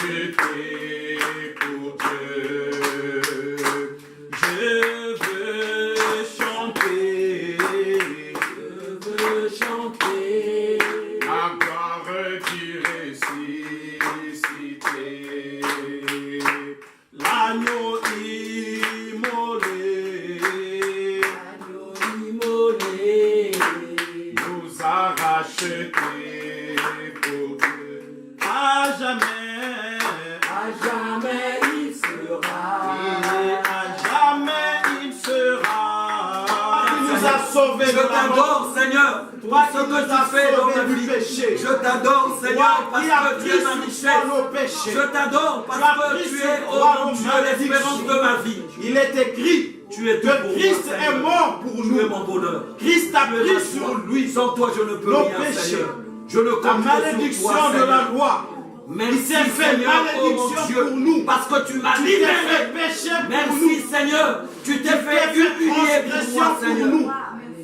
racheté pour Dieu. Je veux chanter, la gloire du ressuscité, l'agneau immolé, nous a racheté pour Dieu. À jamais il sera, à jamais il sera. Il nous a sauvés. Je t'adore, Seigneur, pour ce que tu fais dans ma vie. Je t'adore, Seigneur, parce que tu es ma richesse. Je t'adore parce que tu es, oh mon Dieu, l'espérance de ma vie. Il est écrit tu es tout que pour Christ moi, est mort pour nous. Tu es mon bonheur. Christ a pris sur lui sans toi je ne peux nos rien, péchés. Seigneur. Je ne compte La que malédiction sur toi, de la Seigneur. loi. Merci, Il s'est fait Seigneur, oh mon malédiction Dieu, pour nous. parce que tu m'as Tu t'es libéré. fait péché pour Merci, nous. Seigneur. Tu t'es fait humilier pour transgression moi, pour Seigneur. nous.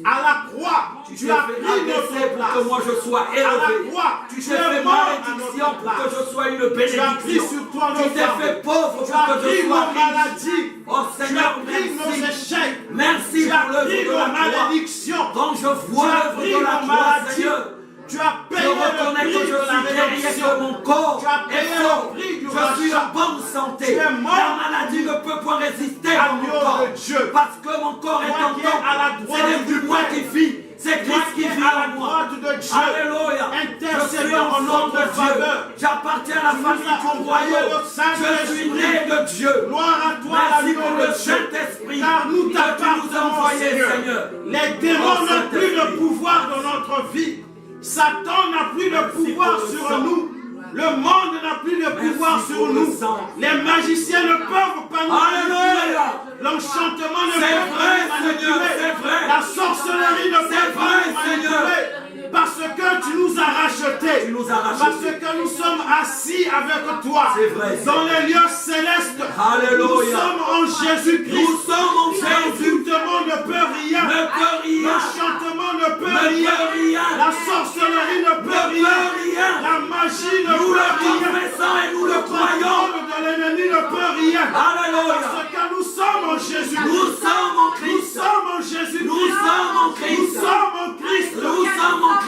À la croix, tu t'es as fait pris abaisser notre pour place. que moi je sois À élevé. la croix, Tu tu t'es es fait mort à malédiction notre pour que place. je sois une Tu as pris bénédiction. sur toi Tu nos t'es fardeaux. fait pauvre Tu pour as que je pris sois nos riche. maladies. Oh Tu as Seigneur, pris nos merci. échecs. Merci Tu as pour l'œuvre pris de nos la croix. malédictions. Quand je Tu vois as l'œuvre pris de la nos croix, maladies. Seigneur, Tu as je payé le reconnais que prix je de la suis guéri et rédemption. que mon corps Tu as est payé fort. le prix du Je suis rachat. en bonne santé. Tu es mort. La maladie ne peut point résister à mon Agneau corps. de Dieu. Parce que mon corps est Toi en qui es à la temps. droite Ce n'est plus du moi Père. qui vis. C'est Toi Christ qui qui es vit à la en moi. droite de Dieu. Alléluia. Je suis Intercédant en enfant notre de Dieu. faveur. J'appartiens à la Tu famille nous as du envoyé royaume. le Saint-Esprit. Je suis né de Dieu. Gloire à toi, Merci l'agneau pour de le Dieu. Saint-Esprit Car nous que tu nous as t'appartenons, envoyé, Seigneur. Seigneur. Les démons Oh, n'ont plus de Saint-Esprit. pouvoir dans notre vie. Satan n'a plus de pouvoir pour le sur sang. nous. Le monde n'a plus de pouvoir Merci sur pour le nous. sang. Les magiciens ne peuvent pas nous manipuler. Alléluia. L'enchantement ne C'est peut vrai, pas nous Seigneur, manipuler. c'est vrai. La sorcellerie ne C'est peut pas vrai, nous Seigneur. manipuler. Parce que tu nous as rachetés. Tu nous as rachetés. Parce que nous sommes assis avec toi. C'est vrai, Dans les lieux célestes. Alléluia. Nous sommes en Jésus-Christ. Nous sommes en Jésus. L'envoûtement ne peut rien. Ne peut rien. L'enchantement ne peut Ne rien. peut rien. La sorcellerie ne peut Ne rien. peut rien. La magie ne Nous peut le rien. confessons et nous le croyons. contrôle de l'ennemi ne peut rien. Alléluia. Parce que nous sommes en Jésus. Nous sommes en Nous Christ. sommes en Jésus. Nous sommes en Christ. Nous sommes en Christ. Nous sommes en Christ.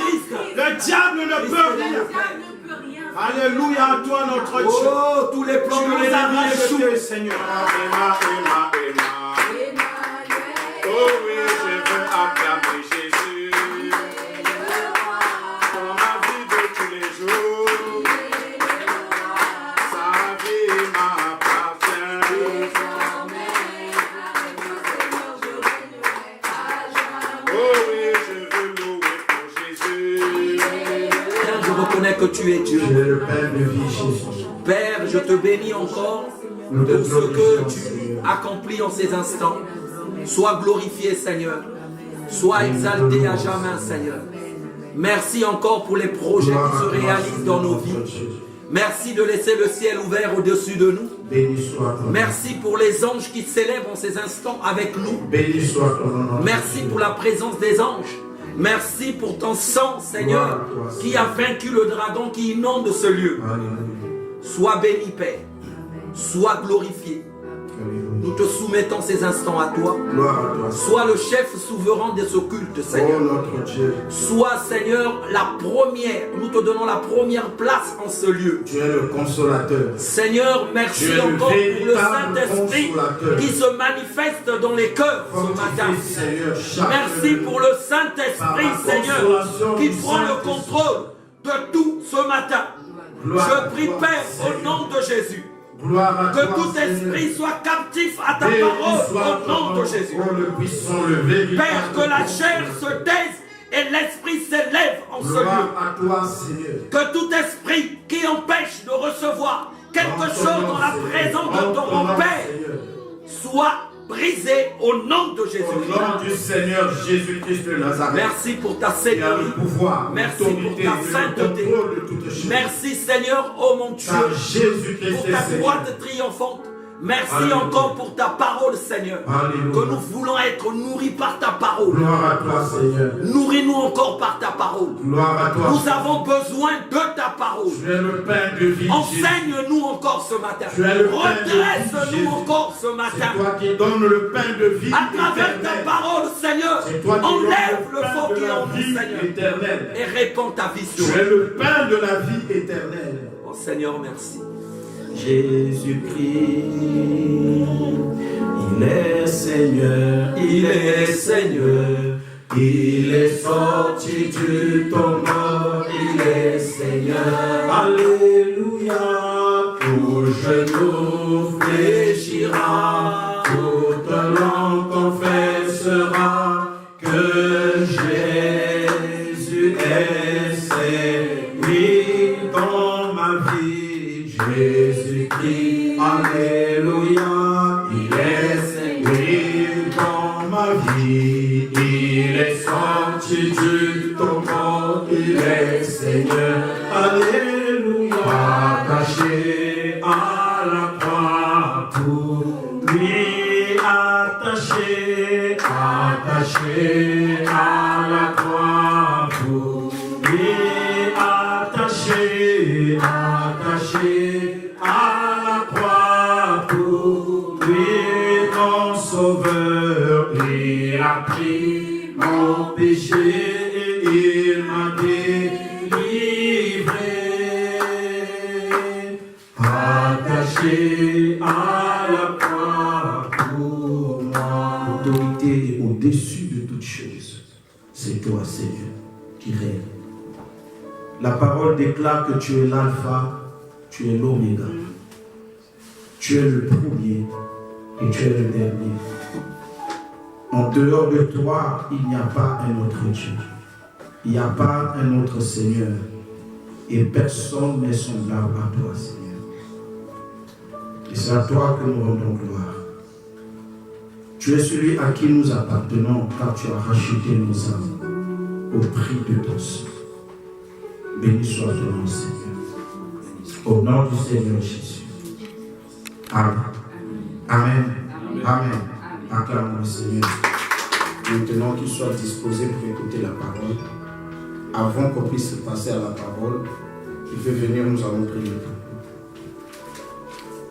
Le diable ne peut rien. Alléluia à toi notre Dieu. Oh, tous les plans Tu de nous as l'ennemi échouent. rachetés, Seigneur. Oh oui, je veux acclamer Jésus. Dans ma vie de tous les jours, sa vie m'appartient. Oh oui, je veux louer pour Jésus. Père, je reconnais que tu es Dieu. Tu es le Père de vie, Jésus. Père, je te bénis encore Nous te pour ce que glorifions, tu Seigneur. accomplis en ces instants. Sois glorifié, Seigneur. Sois exalté à jamais, Seigneur. Merci encore pour les projets qui se réalisent dans nos vies. Merci de laisser le ciel ouvert au-dessus de nous. Béni soit ton nom. Merci pour les anges qui célèbrent en ces instants avec nous. Béni soit ton nom. Merci pour la présence des anges. Merci pour ton sang, Seigneur, qui a vaincu le dragon qui inonde ce lieu. Alléluia. Sois béni, Père. Sois glorifié. Nous te soumettons ces instants à toi. Gloire à toi. Sois le chef souverain de ce culte, Oh Seigneur. notre Dieu. Sois, Seigneur, la première. Nous te donnons la première place en ce lieu. Tu es le consolateur. Seigneur, merci Tu es le encore pour le véritable Saint-Esprit consolateur. qui se manifeste dans les cœurs ce matin. Fortifie, Seigneur, chaque Merci pour le Saint-Esprit, Par la Seigneur, consolation qui du prend le Saint-Esprit. contrôle de tout ce matin. Gloire à Je prie, toi, Père, Seigneur. au nom de Jésus, Gloire à que toi, tout Seigneur. esprit soit captif à ta Béni parole soit au ton nom de nom. Jésus. Oh, le puissant, le véritable. Père, que la chair se taise et l'esprit s'élève en ce lieu. Gloire à toi, Seigneur. Que tout esprit qui empêche de recevoir quelque En ton chose nom, dans la Seigneur. présence En de ton ton nom, Père Seigneur. soit brisé au nom de Au Jésus-Christ. nom du Seigneur Jésus-Christ de Nazareth. Merci pour ta Qui a seigneurie. le pouvoir, Merci l'autorité, pour ta le sainteté. contrôle de toutes choses. Merci Seigneur, oh mon Dieu, Car Jésus-Christ pour est ta Seigneur. droite triomphante. Merci Alléluia. encore pour ta parole, Seigneur. Alléluia. Que nous voulons être nourris par ta parole. Gloire à toi, Seigneur. Nourris-nous encore par ta parole. Gloire à toi. Nous avons besoin de ta parole. Tu es le pain de vie. Jésus. Enseigne-nous encore ce matin. Tu es le pain de vie, Redresse-nous Jésus. encore ce C'est matin. toi qui donnes le pain de vie À travers ta éternelle. parole, Seigneur, C'est toi qui enlève donnes le pain faux de qui est la en nous, vie Seigneur, éternelle. et répands ta vie Tu sur es nous. le pain de la vie éternelle. Oh Seigneur, merci. Jésus-Christ, il est Seigneur, il est Seigneur, il est sorti du tombeau, il est Seigneur. Alléluia, tout genou fléchira, toute langue confessera que Jésus est Seigneur dans ma vie. Jésus-Christ, Alléluia, il est Seigneur dans ma vie, il est sorti du tombeau, il est Seigneur, Alléluia, attaché à la croix pour lui, attaché à la croix pour lui, attaché à la croix pour lui, mon sauveur, il a pris mon péché et il m'a délivré. Attaché à la croix pour moi. L'autorité au-dessus de toutes choses, c'est toi, Seigneur, qui règne. La parole déclare que tu es l'alpha, tu es l'oméga. Tu es le premier et tu es le dernier. En dehors de toi, il n'y a pas un autre Dieu. Il n'y a pas un autre Seigneur. Et personne n'est semblable à toi, Seigneur. Et c'est à toi que nous rendons gloire. Tu es celui à qui nous appartenons, car tu as racheté nos âmes au prix de ton sang. Béni soit ton nom, Seigneur. Au nom du Seigneur Jésus. Amen. Amen. Amen. Acclamons le Seigneur. Maintenant qu'il soit disposé pour écouter la parole, avant qu'on puisse passer à la parole, il veut venir, nous allons prier.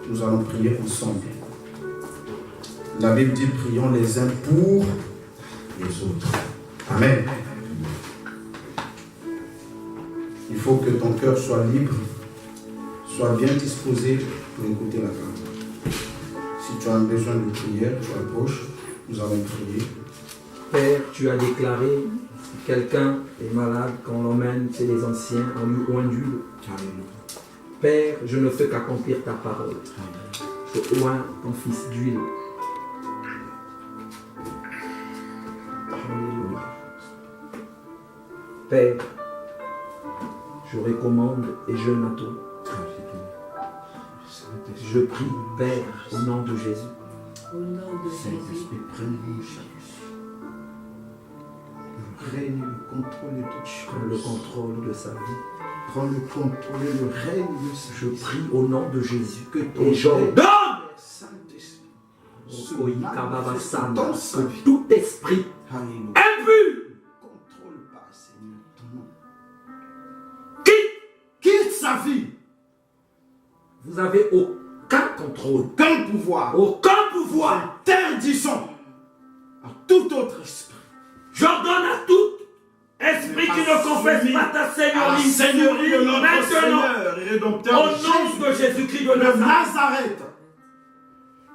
Nous allons prier ensemble. La Bible dit, prions les uns pour les autres. Amen. Il faut que ton cœur soit libre, soit bien disposé pour écouter la parole. Si tu as un besoin de prière, tu approches, nous allons prier. Père, tu as déclaré, si quelqu'un est malade, qu'on l'emmène chez les anciens, on lui oindule. Père, je ne fais qu'accomplir ta parole. Je oins ton fils d'huile. Alléluia. Père, je recommande et jeûne à toi. Je prie, Père, au nom de Jésus. Au nom de Saint-Esprit, prends-nous chacun. Règne le contrôle de toutes choses. Prends le contrôle de sa vie. Prends le contrôle et le règne de sa Je prie au nom de Jésus que ton et j'ordonne Saint-Esprit que tout esprit Alléluia. impur Contrôle pas, Seigneur, ton nom. quitte Sa vie. vous avez aucun contrôle, Aucun pouvoir. aucun pouvoir. Interdisons à tout autre esprit. J'ordonne à tout esprit qui ne confesse pas ta À la Seigneurie, Seigneurie de notre maintenant, Seigneur et au Rédempteur nom de Jésus-Christ de de Nazareth, Nazareth,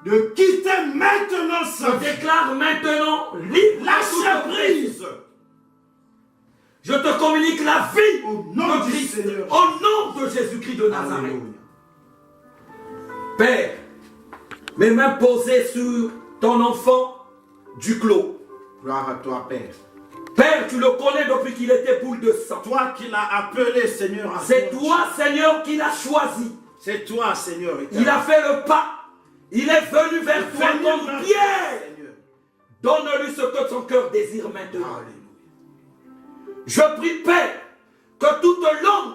de quitter maintenant sa je vie. déclare maintenant libre à toute Lâche prise. prise Je te communique la vie au nom de du Christ, Seigneur. au nom de Jésus-Christ de Nazareth. Alléluia. Père, mes mains posées sur ton enfant du clos. Gloire à toi, Père. Père, tu le connais depuis qu'il était boule de sang. Toi qui l'as appelé, Seigneur. à C'est toi. toi, Seigneur, qui l'as choisi. C'est toi, Seigneur. Il a fait le pas. Il est venu vers toi Venu comme vers Pierre. toi, Seigneur. Donne-lui ce que son cœur désire maintenant. Alléluia. Je prie, Père, que toute langue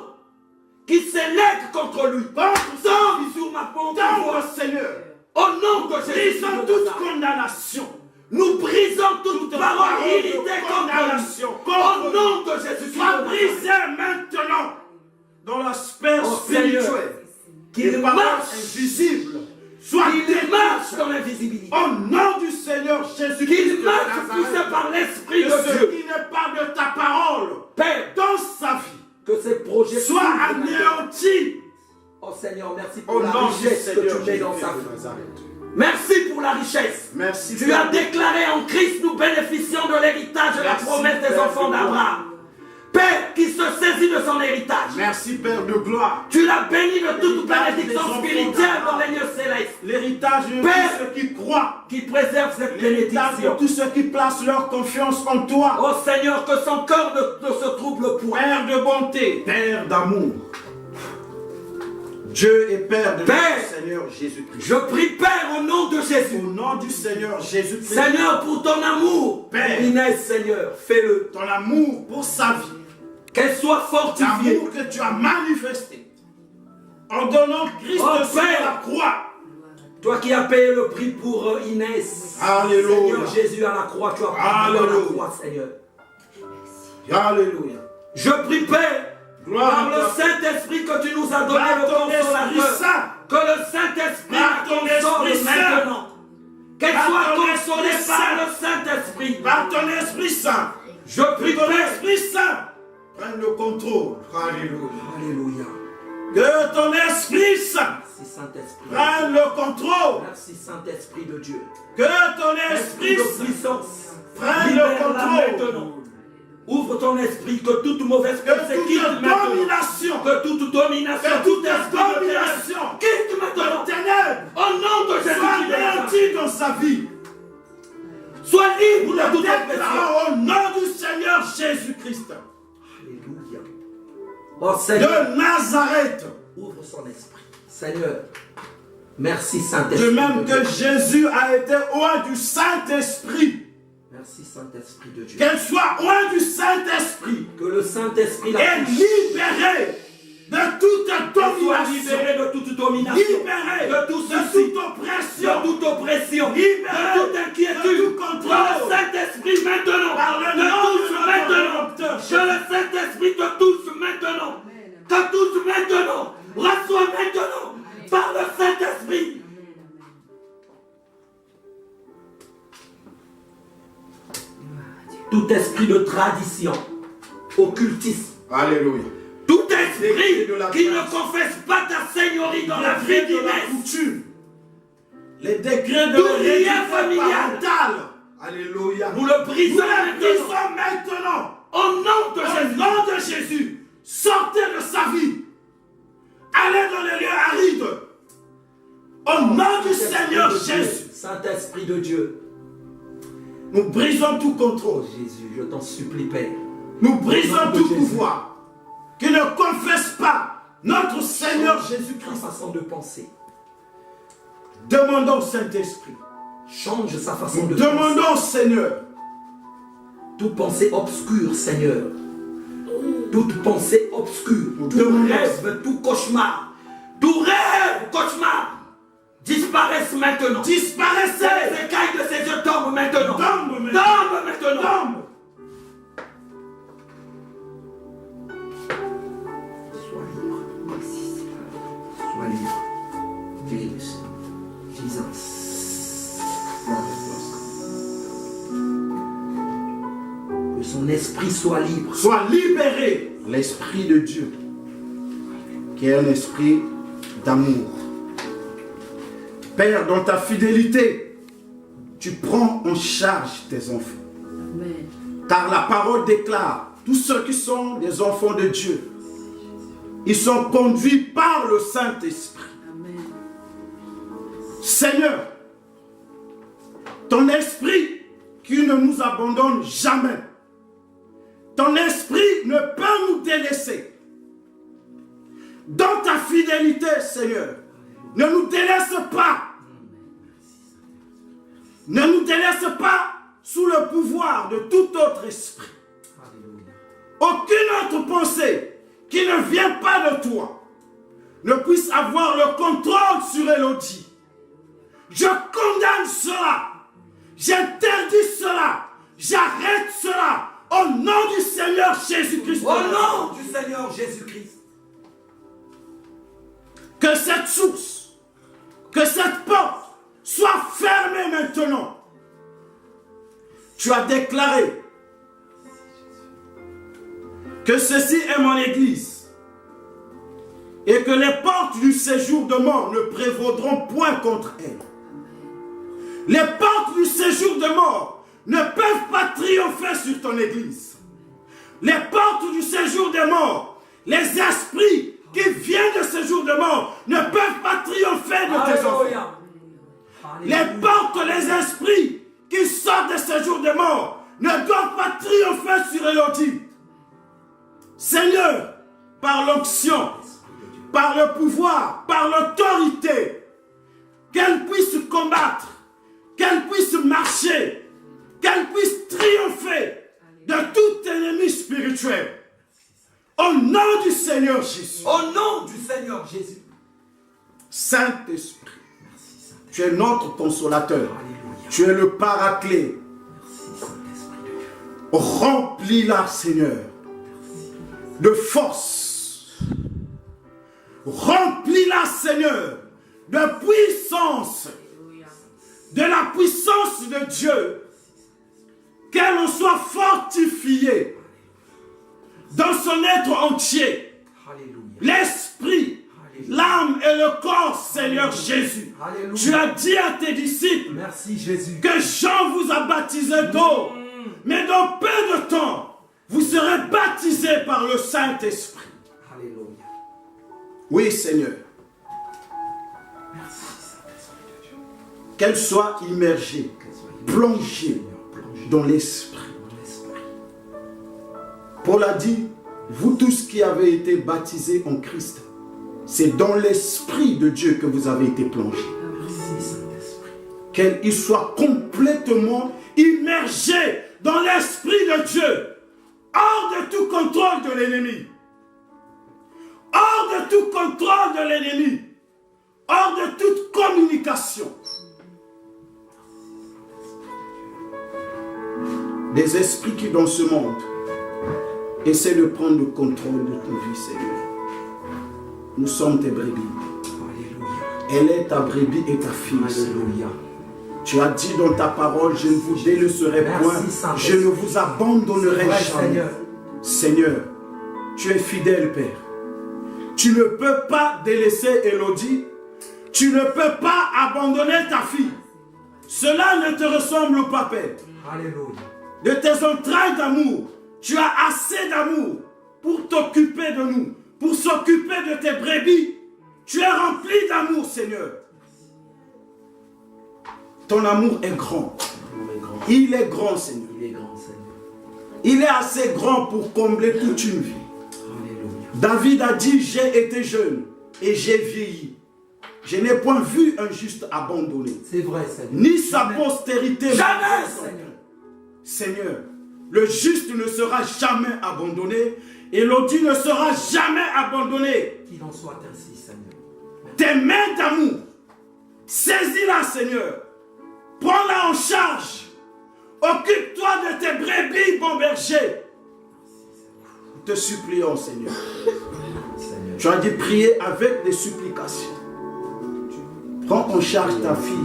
qui s'élève contre lui Contre tombe sur ma pauvre Tombe, voix. Seigneur. Au nom de Jésus Brisons de toute Nazareth. condamnation. Nous brisons toute parole irritée contre nous. condamnation. Au nom de Jésus Sois de brisé Nazareth. maintenant dans l'aspect Oh Seigneur, spirituel. qu'il Les paroles marche, invisibles soient qu'il détruites marche dans l'invisibilité. au nom du Seigneur Jésus-Christ. Qu'il de marche Nazareth. poussé par l'Esprit Que de ce Dieu. qui n'est pas de ta parole Père, dans sa vie que ces projets soit s'ouvrent maintenant. anéanti Oh Seigneur, merci au pour la nom du richesse que Seigneur tu mets dans sa Jésus-Christ vie. de Nazareth. Merci pour la richesse. Merci. Tu Père. as déclaré en Christ, nous bénéficions de l'héritage de la Merci, promesse des Père enfants de d'Abraham. Père qui se saisit de son héritage. Merci Père de gloire. Tu l'as béni de toute L'héritage bénédiction des enfants spirituelle dans d'Abraham. les lieux célestes. L'héritage de Père. tous ceux qui croient. Qui préserve cette L'héritage de bénédiction. tous ceux qui placent leur confiance en toi. Oh Seigneur, que son cœur ne se trouble point. Père de bonté, Père d'amour. Dieu est Père de Père. notre Seigneur Jésus-Christ. Je prie, Père, au nom de Jésus. Au nom du Seigneur Jésus-Christ. Seigneur, pour ton amour, Père. Inès, Seigneur, fais-le. Ton amour pour sa vie. Qu'elle soit fortifiée. L'amour que tu as manifesté. En donnant Christ Oh, sur Père. la croix. Toi qui as payé le prix pour Inès. Alléluia. Seigneur Jésus à la croix, tu as payé à la Alléluia. croix, Seigneur. Alléluia. Je prie, Père, Gloire par à le toi. Saint-Esprit que tu nous as donné Par le ton Esprit consolateur, Saint. que le Saint-Esprit Par la ton console Esprit Saint. maintenant. Qu'elle Par soit ton consolée Esprit par Saint. le Saint-Esprit. Par ton Esprit Saint. Je Que prie, ton Père. Esprit Saint prenne le contrôle. Alléluia. Alléluia. Que ton Esprit Saint Merci Saint-Esprit. prenne le contrôle. Merci Saint-Esprit de Dieu. Que ton Esprit Esprit de Saint puissance. prenne le Libère-la contrôle. maintenant. Ouvre ton esprit, que toute mauvaise Que pensée quitte toute maintenant. domination, Que toute domination, que tout toute esprit de domination, ténèbres quitte maintenant. ténèbres, Au nom de soit Jésus, anéantie dans sa vie. sois libre de toute oppression. Déclarons au nom du Seigneur Jésus-Christ Alléluia. Oh Seigneur, de Nazareth. ouvre son esprit. Seigneur, merci De Saint-Esprit. même que Jésus a été oint du Saint-Esprit. Merci Saint-Esprit de Dieu. Qu'elle soit oint du Saint-Esprit Que le Saint-Esprit la et touche. libérée de toute Qu'elle soit domination. libérée de toute domination. Libérée de tout de souci. toute oppression. De toute oppression, Libérée de toute inquiétude, de tout contrôle. que le Saint-Esprit maintenant Par le te nom touche de notre maintenant, Rédempteur. que le Saint-Esprit te touche maintenant, te touche maintenant, reçois maintenant par le Saint-Esprit. Tout esprit de tradition, occultisme, Alléluia. tout esprit L'esprit de la qui ne tradition. confesse pas ta seigneurie dans la vie Les degrés de la d'Inès, coutume. Les degrés de Tout l'héritage lien familial. parental. Alléluia. nous le Nous brisons les maintenant. brisons maintenant. Au nom de Au Jésus. nom de Jésus, sortez de sa vie. Allez dans les lieux arides. Au nom du Seigneur Jésus, Saint-Esprit de Dieu. nous brisons tout contrôle. Oh Jésus, je t'en supplie, Père. Nous brisons Au nom de tout Jésus. pouvoir qui ne confesse pas notre Seigneur Ta Jésus-Christ. façon de penser. Demandons au Saint-Esprit. Change sa façon Nous de penser. demandons au Seigneur. Toute pensée obscure, Seigneur. Toute pensée obscure. Nous Tout demandons. rêve, tout cauchemar. Tout rêve, cauchemar. Disparaissent maintenant. Disparaissez. Les écailles de ses yeux tombent maintenant. Tombe maintenant. Tombe maintenant. Tombe. Sois libre. Sois libre. Jesus. Jesus. Que son esprit soit libre. Sois libéré. L'Esprit de Dieu, qui est un esprit d'amour. Père, dans ta fidélité, tu prends en charge tes enfants. Car la parole déclare, tous ceux qui sont des enfants de Dieu, ils sont conduits par le Saint-Esprit. Seigneur, ton esprit qui ne nous abandonne jamais, ton esprit ne peut nous délaisser. Dans ta fidélité, Seigneur, ne nous délaisse pas. Ne nous délaisse pas sous le pouvoir de tout autre esprit. Aucune autre pensée qui ne vient pas de toi ne puisse avoir le contrôle sur Élodie. Je condamne cela. J'interdis cela. J'arrête cela. Au nom du Seigneur Jésus-Christ. Au nom du Seigneur Jésus-Christ. Que cette source, que cette porte soit fermée maintenant. Tu as déclaré que ceci est mon église et que les portes du séjour de mort ne prévaudront point contre elle. Les portes du séjour de mort ne peuvent pas triompher sur ton église. Les portes du séjour de mort, les esprits qui viennent de séjour de mort ne peuvent pas triompher de tes enfants. Les portes, les esprits qui sortent de séjour de mort ne doivent pas triompher sur Élodie. Seigneur, par l'onction, par le pouvoir, par l'autorité, qu'elle puisse combattre, qu'elle puisse marcher, qu'elle puisse triompher de tout ennemi spirituel. Au nom du Seigneur Jésus. Au nom du Seigneur Jésus. Saint-Esprit, tu es notre consolateur. Tu es le paraclet. Remplis-la, Seigneur, de force. Remplis-la, Seigneur, de puissance. De la puissance de Dieu. Qu'elle en soit fortifiée dans son être entier. L'esprit, l'âme et le corps, Seigneur Jésus. Alléluia. Tu as dit à tes disciples, Merci Jésus, que Jean vous a baptisé d'eau, mais dans peu de temps, vous serez baptisés par le Saint-Esprit. Alléluia. Oui, Seigneur. Merci Saint-Esprit de Dieu. Qu'elle soit immergée, plongée dans l'Esprit. Paul a dit, vous tous qui avez été baptisés en Christ, c'est dans l'Esprit de Dieu que vous avez été plongés. Qu'il soit complètement immergé dans l'Esprit de Dieu, hors de tout contrôle de l'ennemi. Hors de tout contrôle de l'ennemi. Hors de toute communication. Des esprits qui dans ce monde essaient de prendre le contrôle de ta vie, Seigneur. Nous sommes tes brebis. Alléluia. Elle est ta brebis et ta fille. Alléluia. Tu as dit dans ta parole, je ne vous délaisserai point, je ne vous abandonnerai jamais. Seigneur. Seigneur, tu es fidèle, Père. Tu ne peux pas délaisser Élodie. Tu ne peux pas abandonner ta fille. Cela ne te ressemble pas, Père. Alléluia. De tes entrailles d'amour, tu as assez d'amour pour t'occuper de nous, pour s'occuper de tes brebis. Tu es rempli d'amour, Seigneur. Ton amour est grand. Il est grand, Seigneur. Il est grand, Seigneur. Il est assez grand pour combler toute une vie. Alléluia. David a dit, j'ai été jeune et j'ai vieilli. Je n'ai point vu un juste abandonné. C'est vrai, Seigneur. Ni sa postérité. Jamais, Seigneur. Seigneur, le juste ne sera jamais abandonné. Élodie ne sera jamais abandonnée. Qu'il en soit ainsi, Seigneur. Tes mains d'amour, saisis-la, Seigneur. Prends-la en charge. Occupe-toi de tes brebis, bon berger. Nous te supplions, Seigneur. Seigneur. Tu as dit prier avec des supplications. Prends en charge ta fille.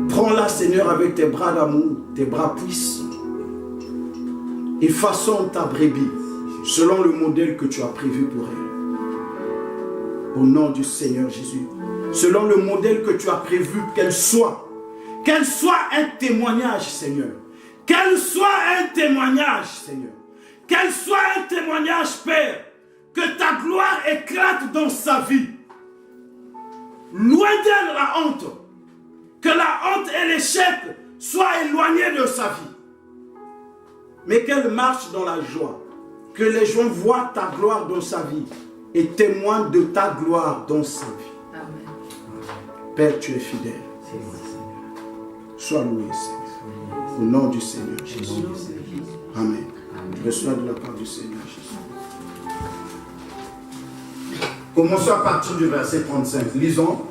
Prends-la, Seigneur, avec tes bras d'amour, tes bras puissants. Et façonne ta brebis selon le modèle que tu as prévu pour elle. Au nom du Seigneur Jésus. Selon le modèle que tu as prévu qu'elle soit. Qu'elle soit un témoignage, Seigneur. Qu'elle soit un témoignage, Seigneur. Qu'elle soit un témoignage, Père. Que ta gloire éclate dans sa vie. Loin d'elle la honte. Que la honte et l'échec soient éloignés de sa vie. Mais qu'elle marche dans la joie. Que les gens voient ta gloire dans sa vie. Et témoignent de ta gloire dans sa vie. Amen. Père, tu es fidèle. C'est vrai, Seigneur. Sois loué, Seigneur. Au nom du Seigneur Jésus. Amen. Reçois de la part du Seigneur Jésus. Commençons à partir du verset 35. Lisons.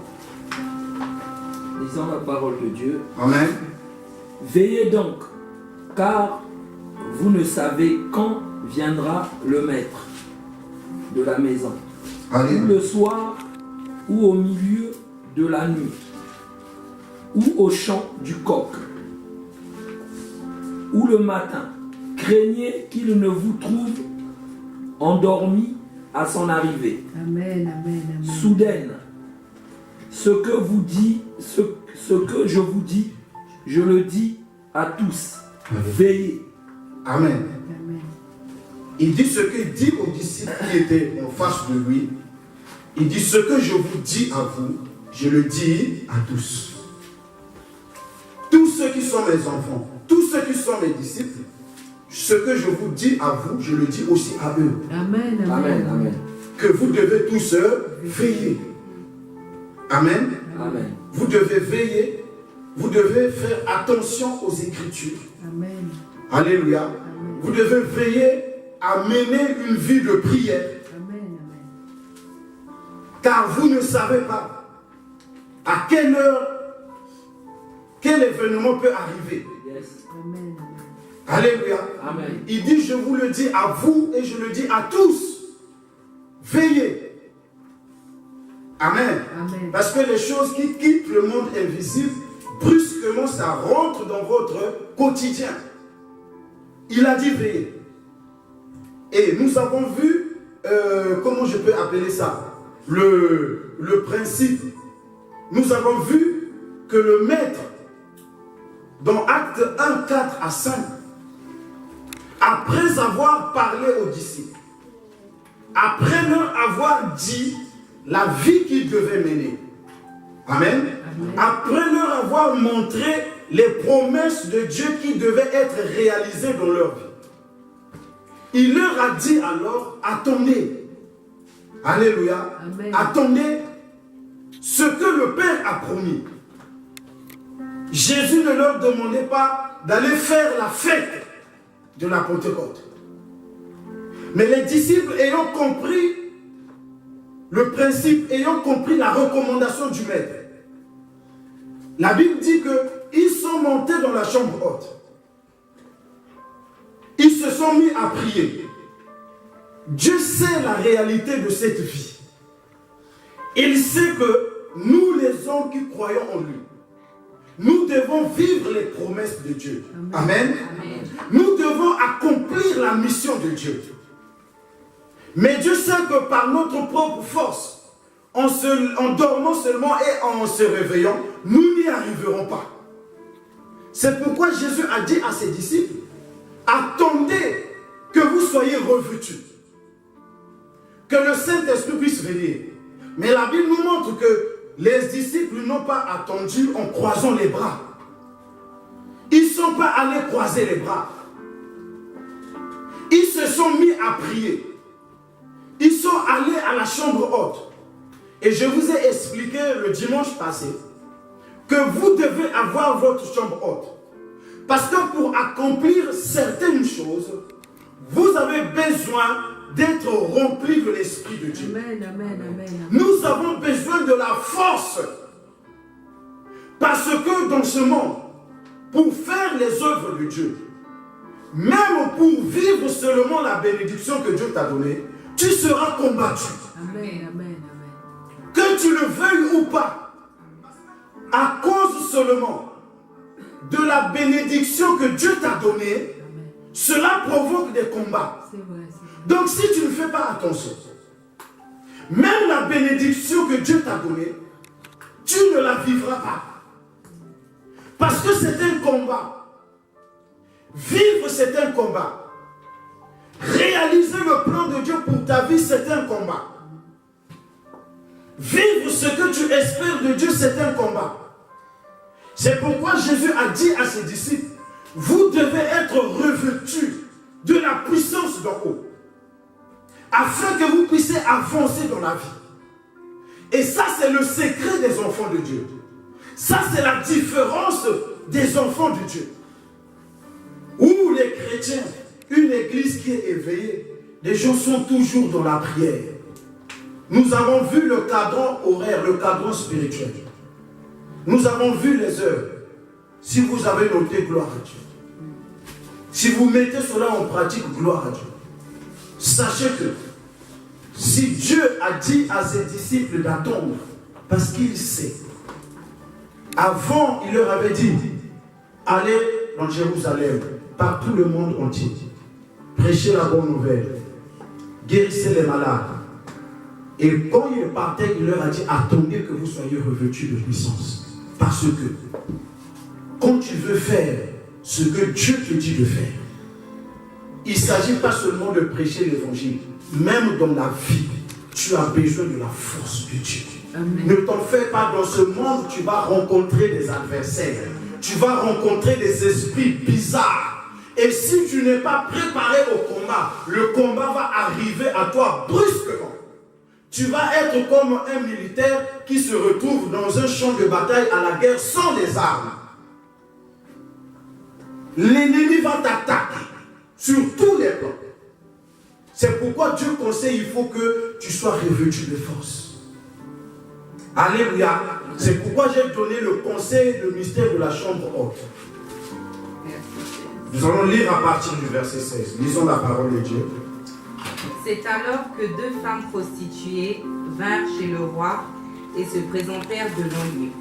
lisons la parole de Dieu. Amen. Veillez donc, car vous ne savez quand viendra le maître de la maison, Allez. ou le soir, ou au milieu de la nuit, ou au chant du coq, ou le matin. Craignez qu'il ne vous trouve endormi à son arrivée. Amen, amen, amen. Soudaine, ce que je vous dis, je le dis à tous. Veillez. Amen. Amen. Il dit ce qu'il dit aux disciples qui étaient en face de lui. Il dit ce que je vous dis à vous, je le dis à tous. Tous ceux qui sont mes enfants, tous ceux qui sont mes disciples, ce que je vous dis à vous, je le dis aussi à eux. Amen, amen. Amen, amen. Que vous devez tous veiller. Amen. Amen. Vous devez veiller. Vous devez faire attention aux Écritures. Amen. Alléluia. Amen. Vous devez veiller à mener une vie de prière. Amen, amen. Car vous ne savez pas à quelle heure, quel événement peut arriver. Yes. Amen, amen. Alléluia. Amen. Il dit, je vous le dis à vous et je le dis à tous. Veillez. Amen. Amen. Parce que les choses qui quittent le monde invisible, brusquement, ça rentre dans votre quotidien. Il a dit veillez. Et nous avons vu, comment je peux appeler ça, le principe. Nous avons vu que le maître, dans Actes 1, 4 à 5, après avoir parlé aux disciples, après leur avoir dit la vie qu'ils devaient mener, Amen. Amen. Après leur avoir montré les promesses de Dieu qui devaient être réalisées dans leur vie, il leur a dit alors, attendez, alléluia, Amen. attendez ce que le Père a promis. Jésus ne leur demandait pas d'aller faire la fête de la Pentecôte. Mais les disciples ayant compris le principe, ayant compris la recommandation du Maître, la Bible dit qu'ils sont montés dans la chambre haute. Ils se sont mis à prier. Dieu sait la réalité de cette vie. Il sait que nous, les hommes qui croyons en lui, nous devons vivre les promesses de Dieu. Amen. Amen. Nous devons accomplir la mission de Dieu. Mais Dieu sait que par notre propre force, en dormant seulement et en se réveillant, nous n'y arriverons pas. C'est pourquoi Jésus a dit à ses disciples, attendez que vous soyez revêtus, que le Saint-Esprit puisse venir. Mais la Bible nous montre que les disciples n'ont pas attendu en croisant les bras. Ils ne sont pas allés croiser les bras. Ils se sont mis à prier. Ils sont allés à la chambre haute. Et je vous ai expliqué le dimanche passé que vous devez avoir votre chambre haute. Parce que pour accomplir certaines choses, vous avez besoin d'être rempli de l'Esprit de Dieu. Amen, amen, amen. Nous avons besoin de la force. Parce que dans ce monde, pour faire les œuvres de Dieu, même pour vivre seulement la bénédiction que Dieu t'a donnée, tu seras combattu. Amen, amen, amen. Que tu le veuilles ou pas, à cause seulement de la bénédiction que Dieu t'a donnée, Amen. cela provoque des combats. C'est vrai, c'est vrai. Donc si tu ne fais pas attention, même la bénédiction que Dieu t'a donnée, tu ne la vivras pas. Parce que c'est un combat. Vivre, c'est un combat. Réaliser le plan de Dieu pour ta vie, c'est un combat. Vivre ce que tu espères de Dieu, c'est un combat. C'est pourquoi Jésus a dit à ses disciples, vous devez être revêtus de la puissance d'en haut, afin que vous puissiez avancer dans la vie. Et ça, c'est le secret des enfants de Dieu. Ça, c'est la différence des enfants de Dieu. Où les chrétiens, une église qui est éveillée, les gens sont toujours dans la prière. Nous avons vu le cadran horaire, le cadran spirituel. Nous avons vu les œuvres. Si vous avez noté, gloire à Dieu. Si vous mettez cela en pratique, gloire à Dieu. Sachez que si Dieu a dit à ses disciples d'attendre, parce qu'il sait, avant il leur avait dit, allez dans Jérusalem, par tout le monde entier, prêchez la bonne nouvelle, guérissez les malades. Et quand il partait, il leur a dit, attendez que vous soyez revêtus de puissance. Parce que quand tu veux faire ce que Dieu te dit de faire, il ne s'agit pas seulement de prêcher l'évangile. Même dans la vie, tu as besoin de la force de Dieu. Amen. Ne t'en fais pas, dans ce monde, tu vas rencontrer des adversaires. Tu vas rencontrer des esprits bizarres. Et si tu n'es pas préparé au combat, le combat va arriver à toi brusquement. Tu vas être comme un militaire qui se retrouve dans un champ de bataille à la guerre sans les armes. L'ennemi va t'attaquer sur tous les plans. C'est pourquoi Dieu conseille, il faut que tu sois revêtu de force. Alléluia. C'est pourquoi j'ai donné le conseil, le mystère de la chambre haute. Nous allons lire à partir du verset 16. Lisons la parole de Dieu. C'est alors que 2 femmes prostituées vinrent chez le roi et se présentèrent devant lui.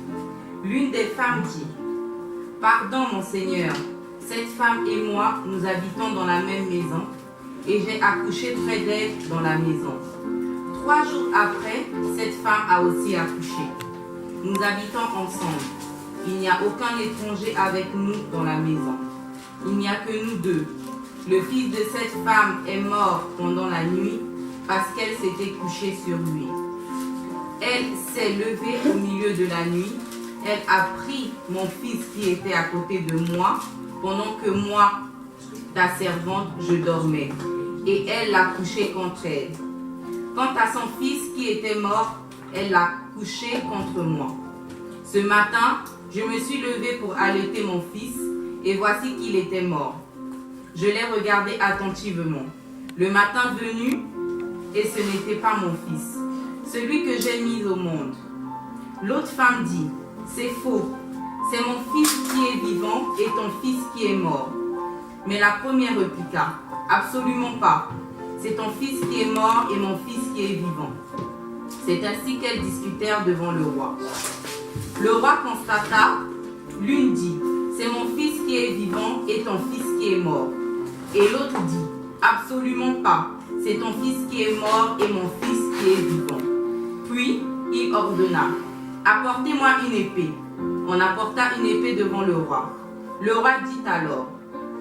L'une des femmes dit, « Pardon, mon Seigneur, cette femme et moi, nous habitons dans la même maison, et j'ai accouché près d'elle dans la maison. 3 jours après, cette femme a aussi accouché. Nous habitons ensemble. Il n'y a aucun étranger avec nous dans la maison. Il n'y a que nous deux. Le fils de cette femme est mort pendant la nuit parce qu'elle s'était couchée sur lui. Elle s'est levée au milieu de la nuit. Elle a pris mon fils qui était à côté de moi pendant que moi, ta servante, je dormais. Et elle l'a couché contre elle. Quant à son fils qui était mort, elle l'a couché contre moi. Ce matin, je me suis levée pour allaiter mon fils et voici qu'il était mort. Je l'ai regardé attentivement. Le matin venu, et ce n'était pas mon fils, celui que j'ai mis au monde. L'autre femme dit, c'est faux, c'est mon fils qui est vivant et ton fils qui est mort. Mais la première répliqua, absolument pas, c'est ton fils qui est mort et mon fils qui est vivant. C'est ainsi qu'elles discutèrent devant le roi. Le roi constata, l'une dit, c'est mon fils qui est vivant et ton fils qui est mort. Et l'autre dit, absolument pas, c'est ton fils qui est mort et mon fils qui est vivant. Puis il ordonna, apportez-moi une épée. On apporta une épée devant le roi. Le roi dit alors,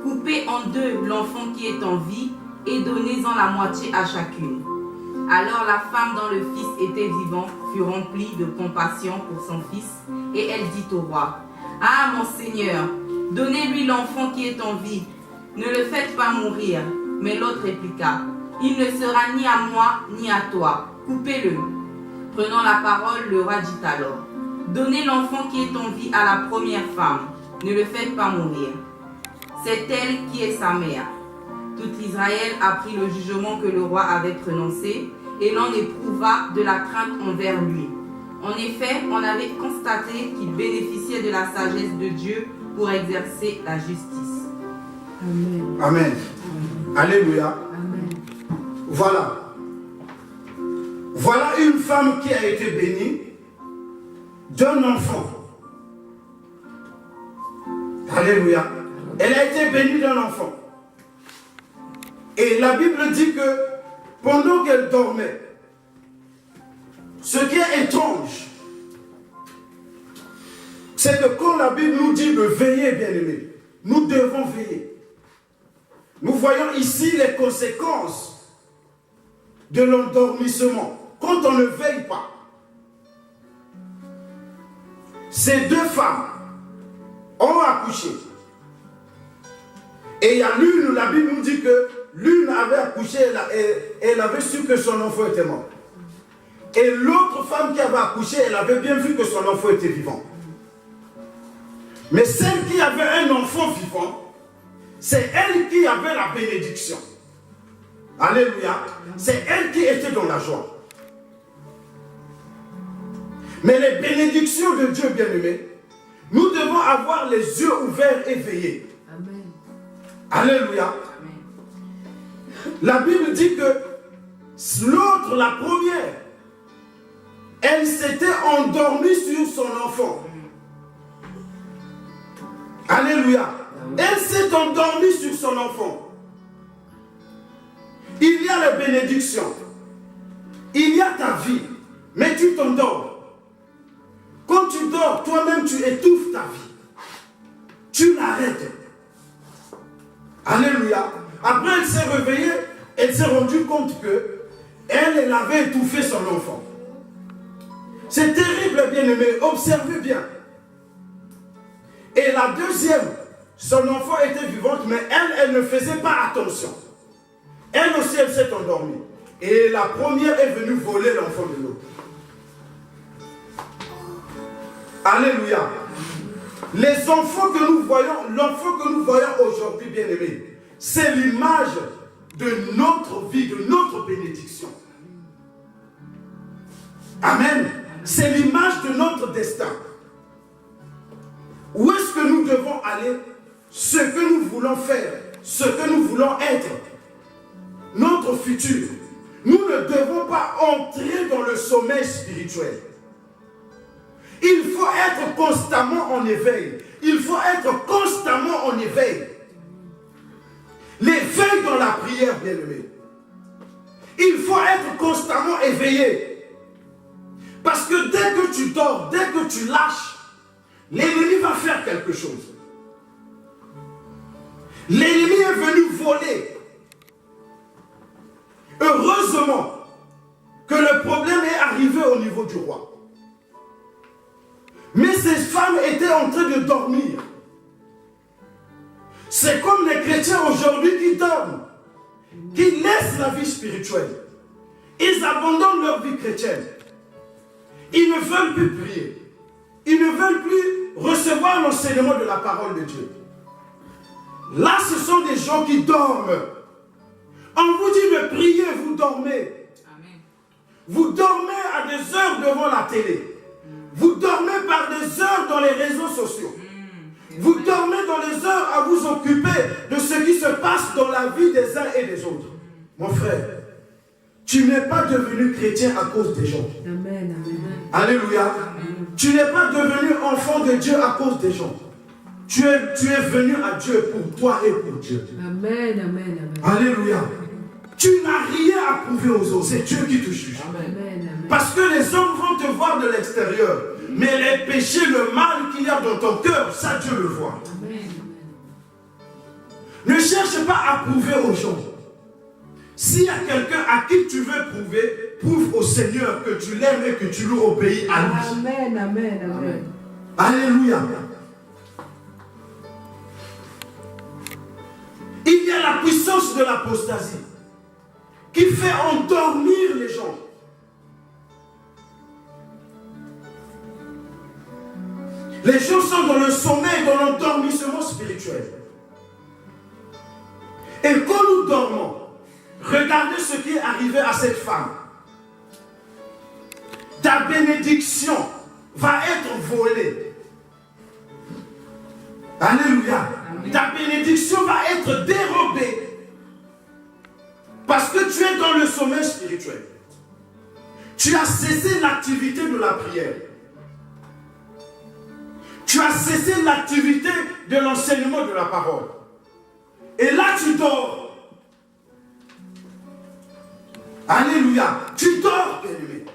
coupez en deux l'enfant qui est en vie et donnez-en la moitié à chacune. Alors la femme dont le fils était vivant fut remplie de compassion pour son fils et elle dit au roi, ah mon Seigneur, donnez-lui l'enfant qui est en vie. Ne le faites pas mourir. Mais l'autre répliqua, il ne sera ni à moi ni à toi. Coupez-le. Prenant la parole, le roi dit alors, donnez l'enfant qui est en vie à la première femme. Ne le faites pas mourir. C'est elle qui est sa mère. Tout Israël apprit le jugement que le roi avait prononcé et l'on éprouva de la crainte envers lui. En effet, on avait constaté qu'il bénéficiait de la sagesse de Dieu pour exercer la justice. Amen. Amen. Alléluia. Amen. Voilà. Voilà une femme qui a été bénie d'un enfant. Alléluia. Elle a été bénie d'un enfant. Et la Bible dit que pendant qu'elle dormait, ce qui est étrange, c'est que quand la Bible nous dit de veiller, bien-aimés, nous devons veiller. Nous voyons ici les conséquences de l'endormissement quand on ne veille pas. Ces 2 femmes ont accouché. Et il y a l'une, la Bible nous dit que l'une avait accouché et elle avait su que son enfant était mort. Et l'autre femme qui avait accouché, elle avait bien vu que son enfant était vivant. Mais celle qui avait un enfant vivant, c'est elle qui avait la bénédiction. Alléluia. C'est elle qui était dans la joie. Mais les bénédictions de Dieu, bien-aimés, avoir les yeux ouverts et veillés. Amen. Alléluia. Amen. La Bible dit que l'autre, la première, elle s'était endormie sur son enfant. Alléluia. Elle s'est endormie sur son enfant. Il y a la bénédiction. Il y a ta vie. Mais tu t'endors. Quand tu dors, toi-même, tu étouffes ta vie. Tu l'arrêtes. Alléluia. Après, elle s'est réveillée. Elle s'est rendue compte que elle avait étouffé son enfant. C'est terrible, bien-aimé. Observez bien. Et la deuxième, son enfant était vivante, mais elle ne faisait pas attention. Elle aussi, elle s'est endormie. Et la première est venue voler l'enfant de l'autre. Alléluia. Les enfants que nous voyons, l'enfant que nous voyons aujourd'hui, bien-aimés, c'est l'image de notre vie, de notre bénédiction. Amen. C'est l'image de notre destin. Où est-ce que nous devons aller? Ce que nous voulons faire, ce que nous voulons être, notre futur. Nous ne devons pas entrer dans le sommeil spirituel. Il faut être constamment en éveil. Il faut être constamment en éveil. L'éveil dans la prière, bien-aimé. Il faut être constamment éveillé. Parce que dès que tu dors, dès que tu lâches, l'ennemi va faire quelque chose. L'ennemi est venu voler. Heureusement que le problème est arrivé au niveau du roi. Mais ces femmes étaient en train de dormir. C'est comme les chrétiens aujourd'hui qui dorment, qui laissent la vie spirituelle. Ils abandonnent leur vie chrétienne. Ils ne veulent plus prier. Ils ne veulent plus recevoir l'enseignement de la parole de Dieu. Là, ce sont des gens qui dorment. On vous dit de prier, vous dormez. Amen. Vous dormez à des heures devant la télé. Vous dormez par des heures dans les réseaux sociaux. Vous dormez dans les heures à vous occuper de ce qui se passe dans la vie des uns et des autres. Mon frère, tu n'es pas devenu chrétien à cause des gens. Amen. Amen. Alléluia. Tu n'es pas devenu enfant de Dieu à cause des gens. Tu es venu à Dieu pour toi et pour Dieu. Amen. Amen. Amen. Alléluia. Tu n'as rien à prouver aux autres. C'est Dieu qui te juge. Amen. Amen. Parce que les hommes vont te voir de l'extérieur. Mais les péchés, le mal qu'il y a dans ton cœur, ça Dieu le voit. Amen. Ne cherche pas à prouver aux gens. S'il y a quelqu'un à qui tu veux prouver, prouve au Seigneur que tu l'aimes et que tu lui obéis à lui. Amen. Amen. Amen. Alléluia. Il y a la puissance de l'apostasie qui fait endormir les gens. Les gens sont dans le sommeil, dans l'endormissement spirituel. Et quand nous dormons, regardez ce qui est arrivé à cette femme. Ta bénédiction va être volée. Alléluia. Amen. Ta bénédiction va être dérobée. Parce que tu es dans le sommeil spirituel. Tu as cessé l'activité de la prière. Tu as cessé l'activité de l'enseignement de la parole. Et là, tu dors. Alléluia. Tu dors, bien-aimé.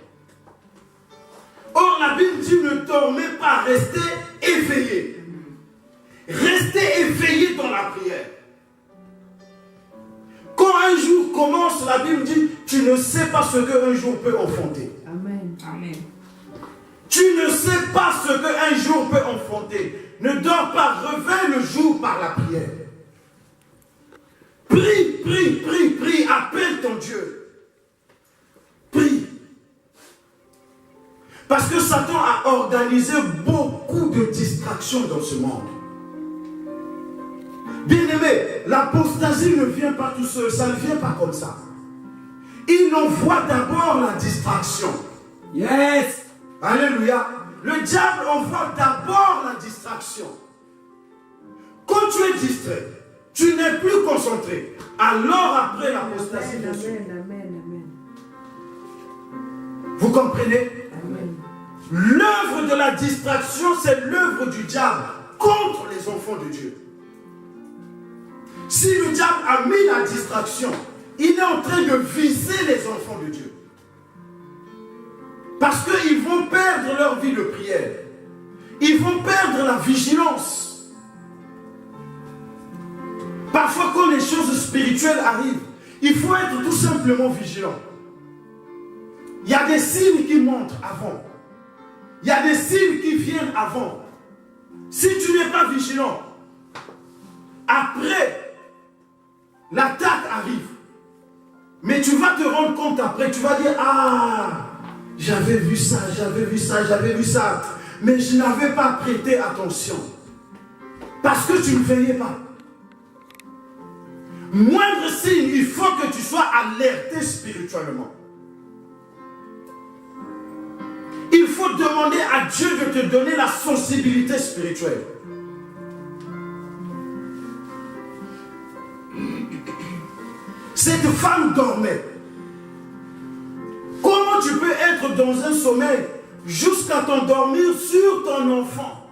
Or, la Bible dit ne dormez pas, restez éveillés. Restez éveillés dans la prière. Quand un jour commence, la Bible dit tu ne sais pas ce qu'un jour peut enfanter. Amen. Amen. Tu ne sais pas ce qu'un jour peut enfanter. Ne dors pas, réveille le jour par la prière. Prie, prie, prie, prie, appelle ton Dieu. Prie. Parce que Satan a organisé beaucoup de distractions dans ce monde. Bien-aimé, l'apostasie ne vient pas tout seul, ça ne vient pas comme ça. Il envoie d'abord la distraction. Yes. Alléluia. le diable envoie d'abord la distraction. Quand tu es distrait, tu n'es plus concentré. Alors après l'apostasie, Amen, amen, amen, amen. vous comprenez? Amen. L'œuvre de la distraction, c'est l'œuvre du diable contre les enfants de Dieu. Si le diable a mis la distraction, il est en train de viser les enfants de Dieu. Parce qu'ils vont perdre leur vie de prière. Ils vont perdre la vigilance. Parfois, quand les choses spirituelles arrivent, il faut être tout simplement vigilant. Il y a des signes qui montrent avant. Il y a des signes qui viennent avant. Si tu n'es pas vigilant, après, l'attaque arrive. Mais tu vas te rendre compte après, tu vas dire, ah, j'avais vu ça, j'avais vu ça, j'avais vu ça. Mais je n'avais pas prêté attention. Parce que tu ne veillais pas. Moindre signe, il faut que tu sois alerté spirituellement. Il faut demander à Dieu de te donner la sensibilité spirituelle. Cette femme dormait. Comment tu peux être dans un sommeil jusqu'à t'endormir sur ton enfant?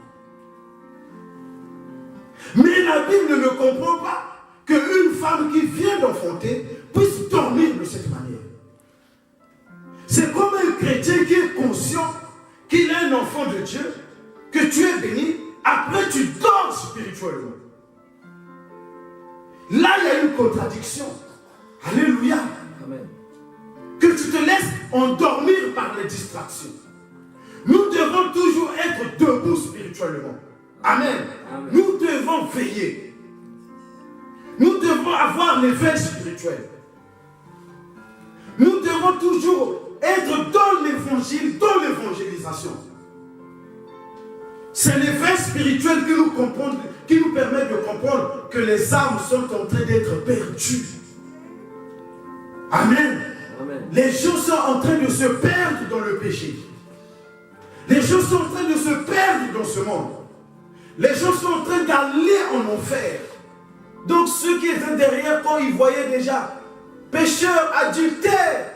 Mais la Bible ne comprend pas qu'une femme qui vient d'enfanter puisse dormir de cette manière. C'est comme un chrétien qui est conscient qu'il est un enfant de Dieu, que tu es béni, après tu dors spirituellement. Là, il y a une contradiction. Alléluia. Amen. Que tu te laisses endormir par les distractions. Nous devons toujours être debout spirituellement. Amen. Amen. Nous devons veiller. Nous devons avoir l'éveil spirituel. Nous devons toujours être dans l'évangile, dans l'évangélisation. C'est l'éveil spirituel qui nous permet de comprendre que les âmes sont en train d'être perdues. Amen. Amen. Les gens sont en train de se perdre dans le péché. Les gens sont en train de se perdre dans ce monde. Les gens sont en train d'aller en enfer. Donc ceux qui étaient derrière, quand ils voyaient déjà pécheur, adultère,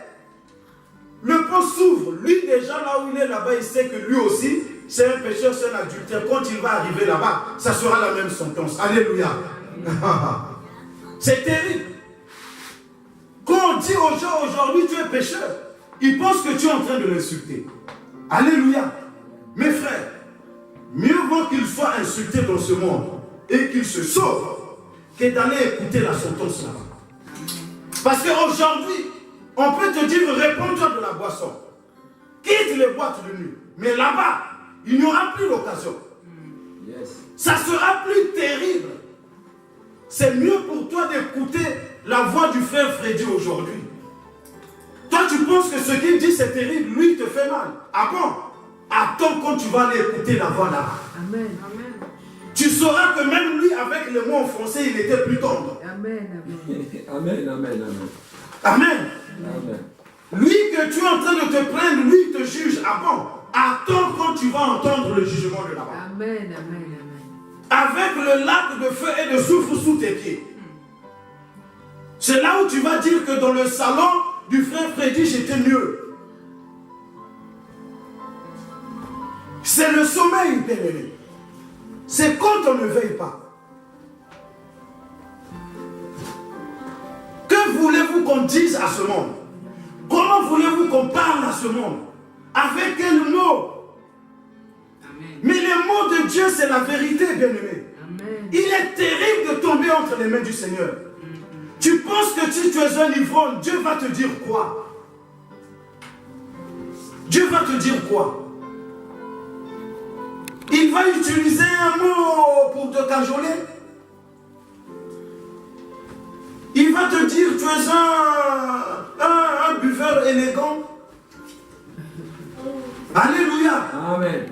le pont s'ouvre. Lui déjà là où il est là-bas, il sait que lui aussi, c'est un pécheur, c'est un adultère. Quand il va arriver là-bas, ça sera la même sentence. Alléluia. C'est terrible. Quand on dit aux gens aujourd'hui tu es pécheur, ils pensent que tu es en train de l'insulter. Alléluia. Mes frères, mieux vaut qu'il soit insulté dans ce monde et qu'il se sauve que d'aller écouter la sentence là-bas. Parce qu'aujourd'hui, on peut te dire réponds-toi de la boisson. Quitte les boîtes de nuit. Mais là-bas, il n'y aura plus l'occasion. Yes. Ça sera plus terrible. C'est mieux pour toi d'écouter la voix du frère Freddy aujourd'hui. Toi, tu penses que ce qu'il dit c'est terrible, lui il te fait mal. Ah bon? Attends quand tu vas aller écouter la voix là. Amen. Amen. Tu sauras que même lui, avec les mots en français, il était plus tendre. Amen. Amen. Amen, amen, amen. Amen. Amen. Lui que tu es en train de te plaindre, lui il te juge. Ah bon? Attends quand tu vas entendre le jugement de là-bas. Amen. Amen. Amen. Avec le lac de feu et de soufre sous tes pieds. C'est là où tu vas dire que dans le salon du frère Freddy, j'étais mieux. C'est le sommeil, bien-aimé. C'est quand on ne veille pas. Que voulez-vous qu'on dise à ce monde? Comment voulez-vous qu'on parle à ce monde? Avec quel mot? Amen. Mais les mots de Dieu, c'est la vérité, bien-aimé. Amen. Il est terrible de tomber entre les mains du Seigneur. Tu penses que si tu es un ivrogne, Dieu va te dire quoi? Dieu va te dire quoi? Il va utiliser un mot pour te cajoler. Il va te dire tu es un buveur élégant. Alléluia. Amen.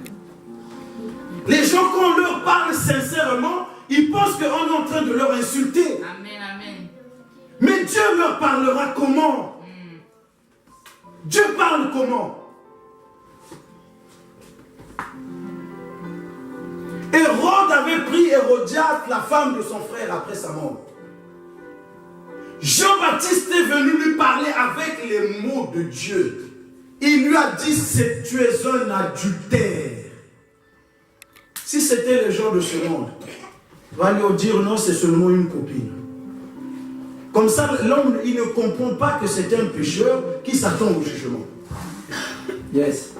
Les gens, quand on leur parle sincèrement, ils pensent qu'on est en train de leur insulter. Amen, amen. Mais Dieu leur parlera comment? Dieu parle comment? Hérode avait pris Hérodiade, la femme de son frère, après sa mort. Jean-Baptiste est venu lui parler avec les mots de Dieu. Il lui a dit, tu es un adultère. Si c'était les gens de ce monde, on va lui dire, non, c'est seulement une copine. Comme ça, l'homme, il ne comprend pas que c'est un pécheur qui s'attend au jugement. Yes.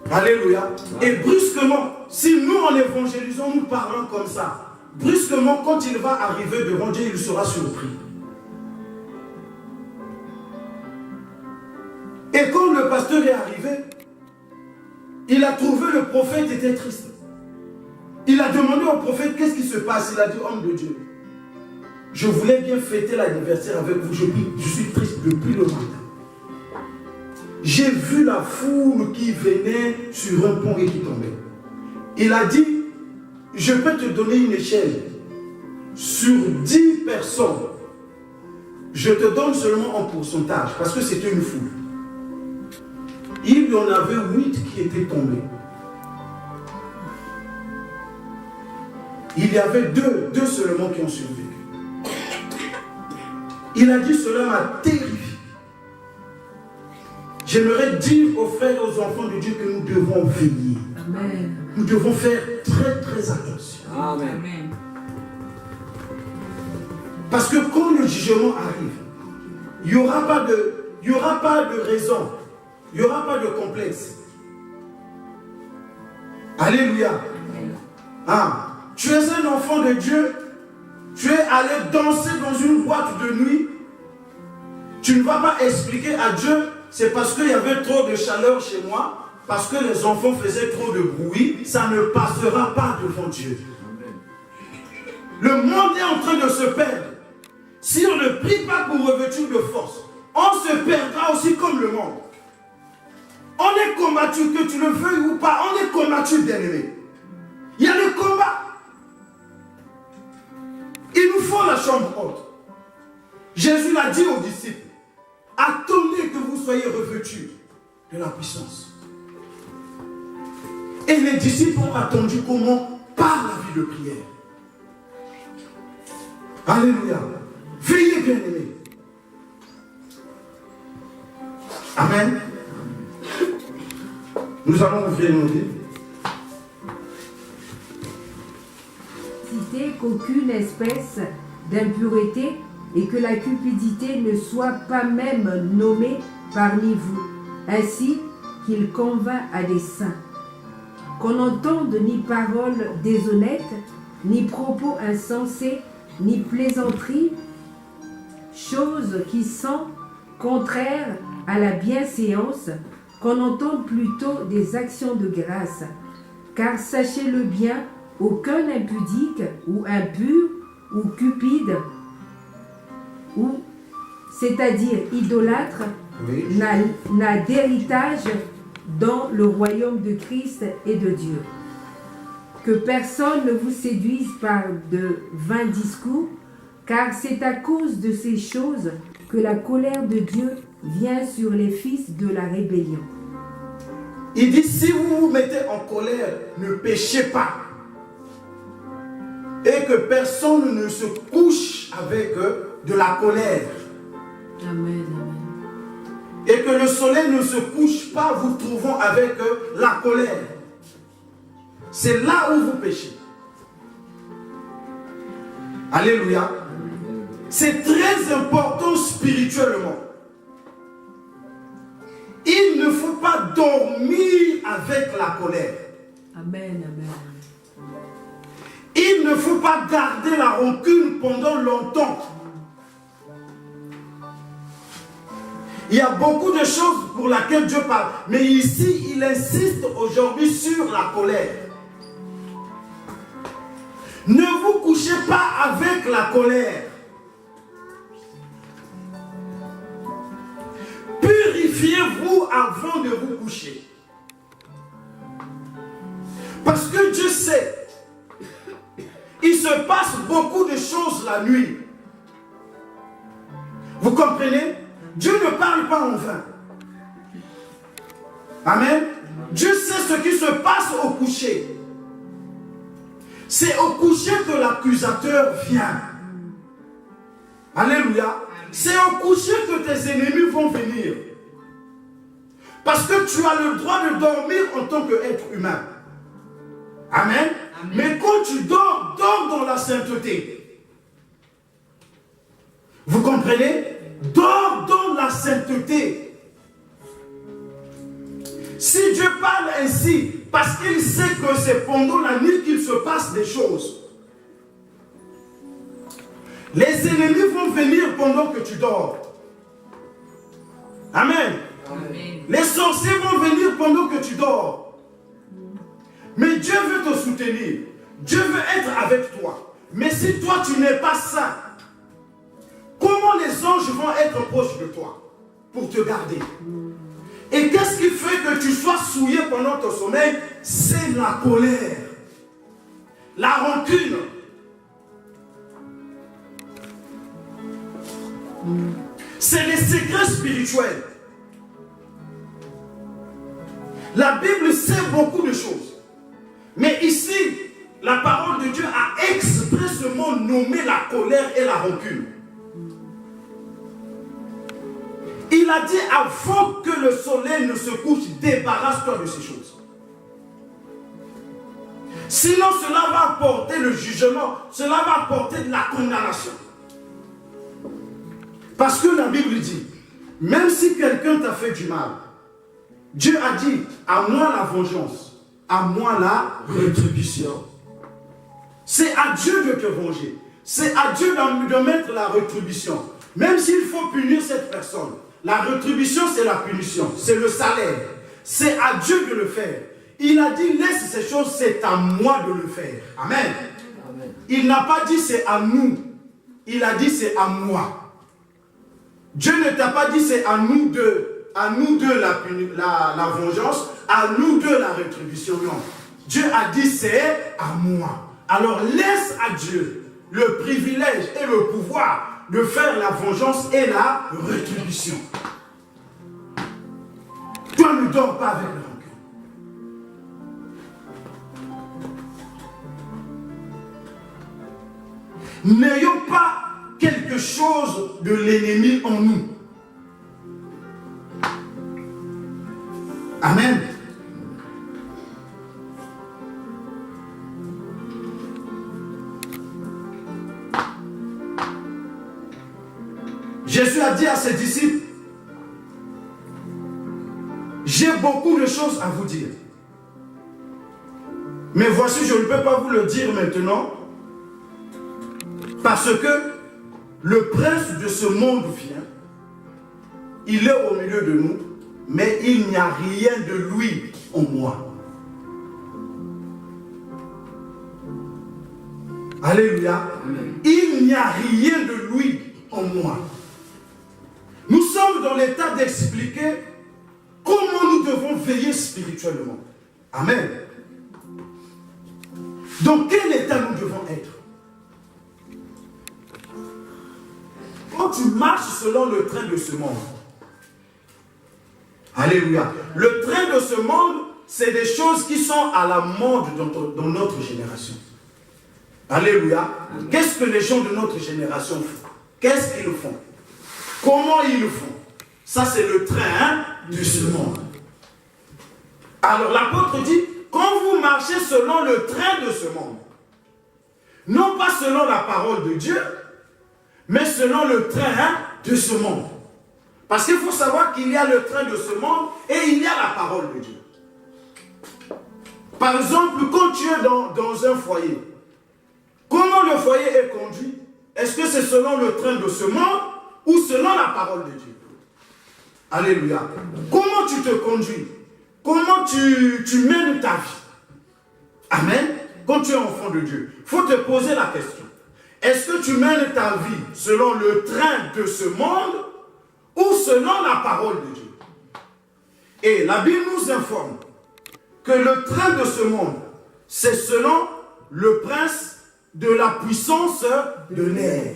Alléluia. Et brusquement, si nous en évangélisons, nous parlons comme ça, brusquement, quand il va arriver devant Dieu, il sera surpris. Et quand le pasteur est arrivé, il a trouvé le prophète était triste. Il a demandé au prophète, qu'est-ce qui se passe? Il a dit, homme de Dieu, je voulais bien fêter l'anniversaire avec vous, je suis triste depuis le matin. J'ai vu la foule qui venait sur un pont et qui tombait. Il a dit, je peux te donner une échelle. Sur 10 personnes, je te donne seulement en pourcentage, parce que c'était une foule. Il y en avait 8 qui étaient tombés. Il y avait deux seulement qui ont survécu. Il a dit, cela m'a terrifié. J'aimerais dire aux frères et aux enfants de Dieu que nous devons veiller. Amen. Nous devons faire très très attention. Amen. Parce que quand le jugement arrive, il n'y aura pas de raison. Il n'y aura pas de complexe. Alléluia. Ah, tu es un enfant de Dieu. Tu es allé danser dans une boîte de nuit. Tu ne vas pas expliquer à Dieu, c'est parce qu'il y avait trop de chaleur chez moi, parce que les enfants faisaient trop de bruit, ça ne passera pas devant Dieu. Le monde est en train de se perdre. Si on ne prie pas pour revêtir de force, on se perdra aussi comme le monde. On est combattu, que tu le veuilles ou pas, on est combattu d'ennemis. Il y a le combat. Il nous faut la chambre haute. Jésus l'a dit aux disciples, attendez que vous soyez revêtus de la puissance. Et les disciples ont attendu comment? Par la vie de prière. Alléluia. Veillez bien aimés. Amen. Nous allons ouvrir nos livres. Citez qu'aucune espèce d'impureté et que la cupidité ne soit pas même nommée parmi vous, ainsi qu'il convainc à des saints. Qu'on n'entende ni paroles déshonnêtes, ni propos insensés, ni plaisanteries, choses qui sont contraires à la bienséance, qu'on entende plutôt des actions de grâce. Car sachez-le bien, aucun impudique ou impur ou cupide, ou c'est-à-dire idolâtre, Oui. n'a d'héritage dans le royaume de Christ et de Dieu. Que personne ne vous séduise par de vains discours, car c'est à cause de ces choses que la colère de Dieu vient sur les fils de la rébellion. Il dit, si vous vous mettez en colère, ne péchez pas. Et que personne ne se couche avec de la colère. Amen, amen. Et que le soleil ne se couche pas vous trouvant avec la colère. C'est là où vous péchez. Alléluia. C'est très important spirituellement. Il ne faut pas dormir avec la colère. Amen, amen. Il ne faut pas garder la rancune pendant longtemps. Il y a beaucoup de choses pour lesquelles Dieu parle. Mais ici, il insiste aujourd'hui sur la colère. Ne vous couchez pas avec la colère. Purifiez-vous avant de vous coucher. Parce que Dieu sait, il se passe beaucoup de choses la nuit. Vous comprenez? Dieu ne parle pas en vain. Amen. Dieu sait ce qui se passe au coucher. C'est au coucher que l'accusateur vient. Alléluia. C'est au coucher que tes ennemis vont venir. Parce que tu as le droit de dormir en tant qu'être humain. Amen. Amen. Mais quand tu dors, dors dans la sainteté. Vous comprenez? Dors dans la sainteté. Si Dieu parle ainsi, parce qu'il sait que c'est pendant la nuit qu'il se passe des choses. Les ennemis vont venir pendant que tu dors. Amen. Amen. Les sorciers vont venir pendant que tu dors. Mais Dieu veut te soutenir. Dieu veut être avec toi. Mais si toi tu n'es pas saint, comment les anges vont être proches de toi pour te garder? Et qu'est-ce qui fait que tu sois souillé pendant ton sommeil? C'est la colère, la rancune. C'est les secrets spirituels. La Bible sait beaucoup de choses. Mais ici, la parole de Dieu a expressément nommé la colère et la rancune. Il a dit avant que le soleil ne se couche, débarrasse-toi de ces choses. Sinon, cela va apporter le jugement, cela va apporter de la condamnation. Parce que la Bible dit, même si quelqu'un t'a fait du mal, Dieu a dit, à moi la vengeance, à moi la rétribution. C'est à Dieu de te venger. C'est à Dieu de mettre la rétribution. Même s'il faut punir cette personne, la rétribution c'est la punition, c'est le salaire. C'est à Dieu de le faire. Il a dit, laisse ces choses, c'est à moi de le faire. Amen. Amen. Il n'a pas dit c'est à nous. Il a dit c'est à moi. Dieu ne t'a pas dit c'est à nous deux la vengeance, à nous deux la rétribution. Non. Dieu a dit c'est à moi. Alors laisse à Dieu le privilège et le pouvoir de faire la vengeance et la rétribution. Toi ne dors pas avec la rancune. N'ayons pas quelque chose de l'ennemi en nous. Amen. Jésus a dit à ses disciples, j'ai beaucoup de choses à vous dire. Mais voici, je ne peux pas vous le dire maintenant, parce que le prince de ce monde vient, il est au milieu de nous, mais il n'y a rien de lui en moi. Alléluia. Amen. Il n'y a rien de lui en moi. Nous sommes dans l'état d'expliquer comment nous devons veiller spirituellement. Amen. Dans quel état nous devons être? Quand tu marches selon le train de ce monde. Alléluia. Le train de ce monde, c'est des choses qui sont à la mode dans notre génération. Alléluia. Qu'est-ce que les gens de notre génération font? Qu'est-ce qu'ils font? Comment ils le font? Ça, c'est le train de ce monde. Alors, l'apôtre dit, quand vous marchez selon le train de ce monde, non pas selon la parole de Dieu, mais selon le train de ce monde. Parce qu'il faut savoir qu'il y a le train de ce monde et il y a la parole de Dieu. Par exemple, quand tu es dans un foyer, comment le foyer est conduit? Est-ce que c'est selon le train de ce monde ou selon la parole de Dieu? Alléluia. Comment tu te conduis? Comment tu mènes ta vie? Amen. Quand tu es enfant de Dieu, il faut te poser la question. Est-ce que tu mènes ta vie selon le train de ce monde ou selon la parole de Dieu? Et la Bible nous informe que le train de ce monde, c'est selon le prince de la puissance de l'air.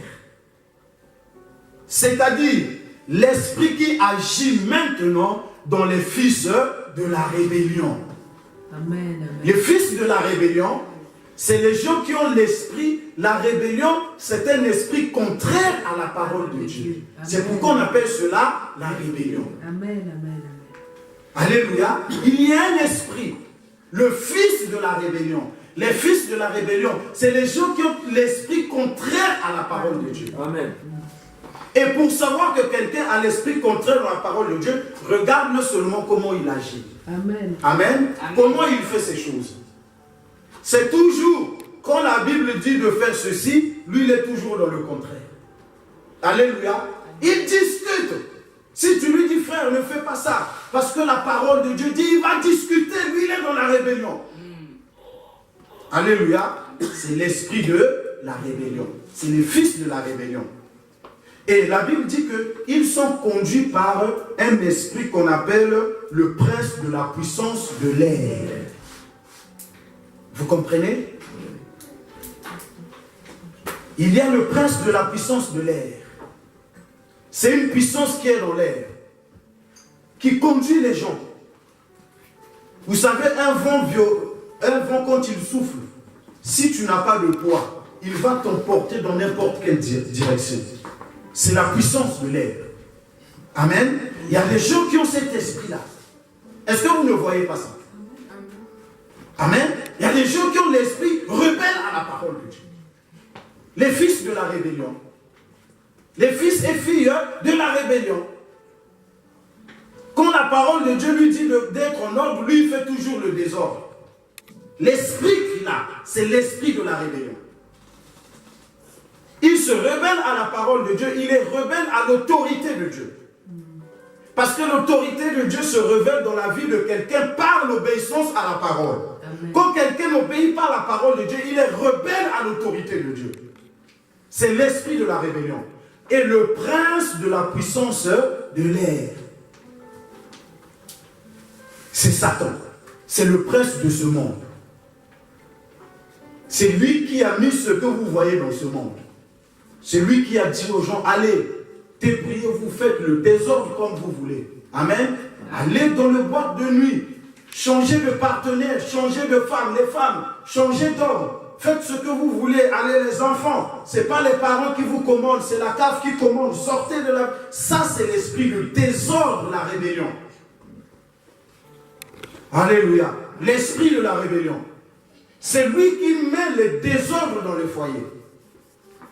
C'est-à-dire l'esprit qui agit maintenant dans les fils de la rébellion. Amen, amen. Les fils de la rébellion, C'est les gens qui ont l'esprit, la rébellion, c'est un esprit contraire à la parole de Dieu. C'est pourquoi on appelle cela la rébellion. Amen, amen, amen. Alléluia. Il y a un esprit, le fils de la rébellion. Les fils de la rébellion, c'est les gens qui ont l'esprit contraire à la parole de Dieu. Amen. Et pour savoir que quelqu'un a l'esprit contraire à la parole de Dieu, regarde seulement comment il agit. Amen. Amen. Comment il fait ces choses. C'est toujours, quand la Bible dit de faire ceci, lui il est toujours dans le contraire. Alléluia. Il discute. Si tu lui dis frère, ne fais pas ça, parce que la parole de Dieu dit, il va discuter, lui il est dans la rébellion. Alléluia. C'est l'esprit de la rébellion. C'est les fils de la rébellion. Et la Bible dit qu'ils sont conduits par un esprit qu'on appelle le prince de la puissance de l'air. Vous comprenez? Il y a le prince de la puissance de l'air. C'est une puissance qui est dans l'air, qui conduit les gens. Vous savez, un vent quand il souffle, si tu n'as pas de poids, il va t'emporter dans n'importe quelle direction. C'est la puissance de l'air. Amen. Il y a des gens qui ont cet esprit-là. Est-ce que vous ne voyez pas ça? Amen. Il y a des gens qui ont l'esprit rebelle à la parole de Dieu. Les fils de la rébellion. Les fils et filles de la rébellion. Quand la parole de Dieu lui dit d'être en ordre, lui il fait toujours le désordre. L'esprit qu'il a, c'est l'esprit de la rébellion. Il se rebelle à la parole de Dieu, il est rebelle à l'autorité de Dieu. Parce que l'autorité de Dieu se révèle dans la vie de quelqu'un par l'obéissance à la parole. Amen. Quand quelqu'un n'obéit pas à la parole de Dieu, il est rebelle à l'autorité de Dieu. C'est l'esprit de la rébellion. Et le prince de la puissance de l'air. C'est Satan. C'est le prince de ce monde. C'est lui qui a mis ce que vous voyez dans ce monde. C'est lui qui a dit aux gens, allez, débrouillez, vous faites le désordre comme vous voulez. Amen. Allez dans le boîte de nuit. Changez de partenaire, changez de femme, les femmes, changez d'homme. Faites ce que vous voulez. Allez les enfants. Ce n'est pas les parents qui vous commandent, c'est la CAF qui commande. Sortez de la... Ça c'est l'esprit du désordre, la rébellion. Alléluia. L'esprit de la rébellion. C'est lui qui met le désordre dans le foyer.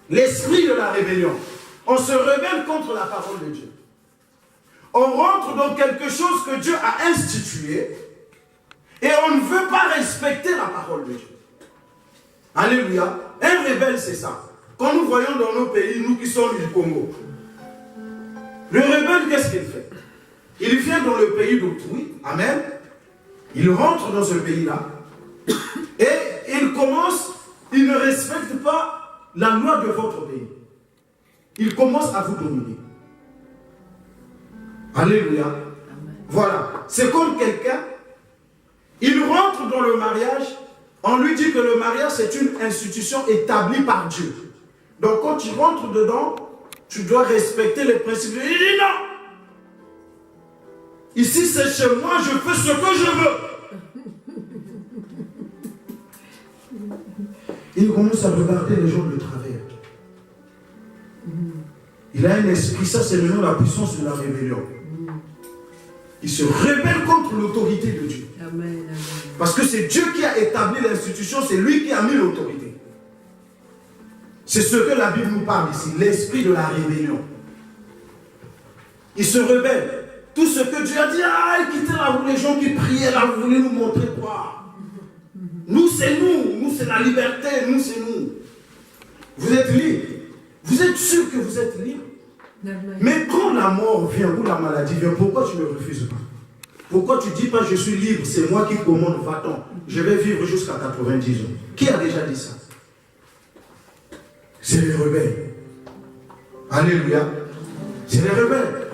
L'esprit de la rébellion. On se rebelle contre la parole de Dieu. On rentre dans quelque chose que Dieu a institué et on ne veut pas respecter la parole de Dieu. Alléluia. Un rebelle, c'est ça. Quand nous voyons dans nos pays, nous qui sommes du Congo, le rebelle, qu'est-ce qu'il fait? Il vient dans le pays d'autrui. Amen. Il rentre dans ce pays-là et il commence, il ne respecte pas la loi de votre pays. Il commence à vous dominer. Alléluia. Amen. Voilà. C'est comme quelqu'un, il rentre dans le mariage, on lui dit que le mariage c'est une institution établie par Dieu. Donc quand tu rentres dedans, tu dois respecter les principes. Il dit non. Ici c'est chez moi, je fais ce que je veux. Il commence à regarder les gens de travers. Il a un esprit, ça c'est le nom de la puissance de la rébellion. Il se rebelle contre l'autorité de Dieu. Amen, amen. Parce que c'est Dieu qui a établi l'institution, c'est lui qui a mis l'autorité. C'est ce que la Bible nous parle ici, l'esprit de la rébellion. Il se rebelle. Tout ce que Dieu a dit, quittez là, vous les gens qui priaient là, vous voulez nous montrer quoi? Nous c'est la liberté, nous c'est nous. Vous êtes libres. Vous êtes sûr que vous êtes libre? Mais quand la mort vient ou la maladie vient, pourquoi tu ne refuses pas? Pourquoi tu ne dis pas je suis libre, c'est moi qui commande, va-t'en, je vais vivre jusqu'à 90 ans? Qui a déjà dit ça? C'est les rebelles. Alléluia. C'est les rebelles.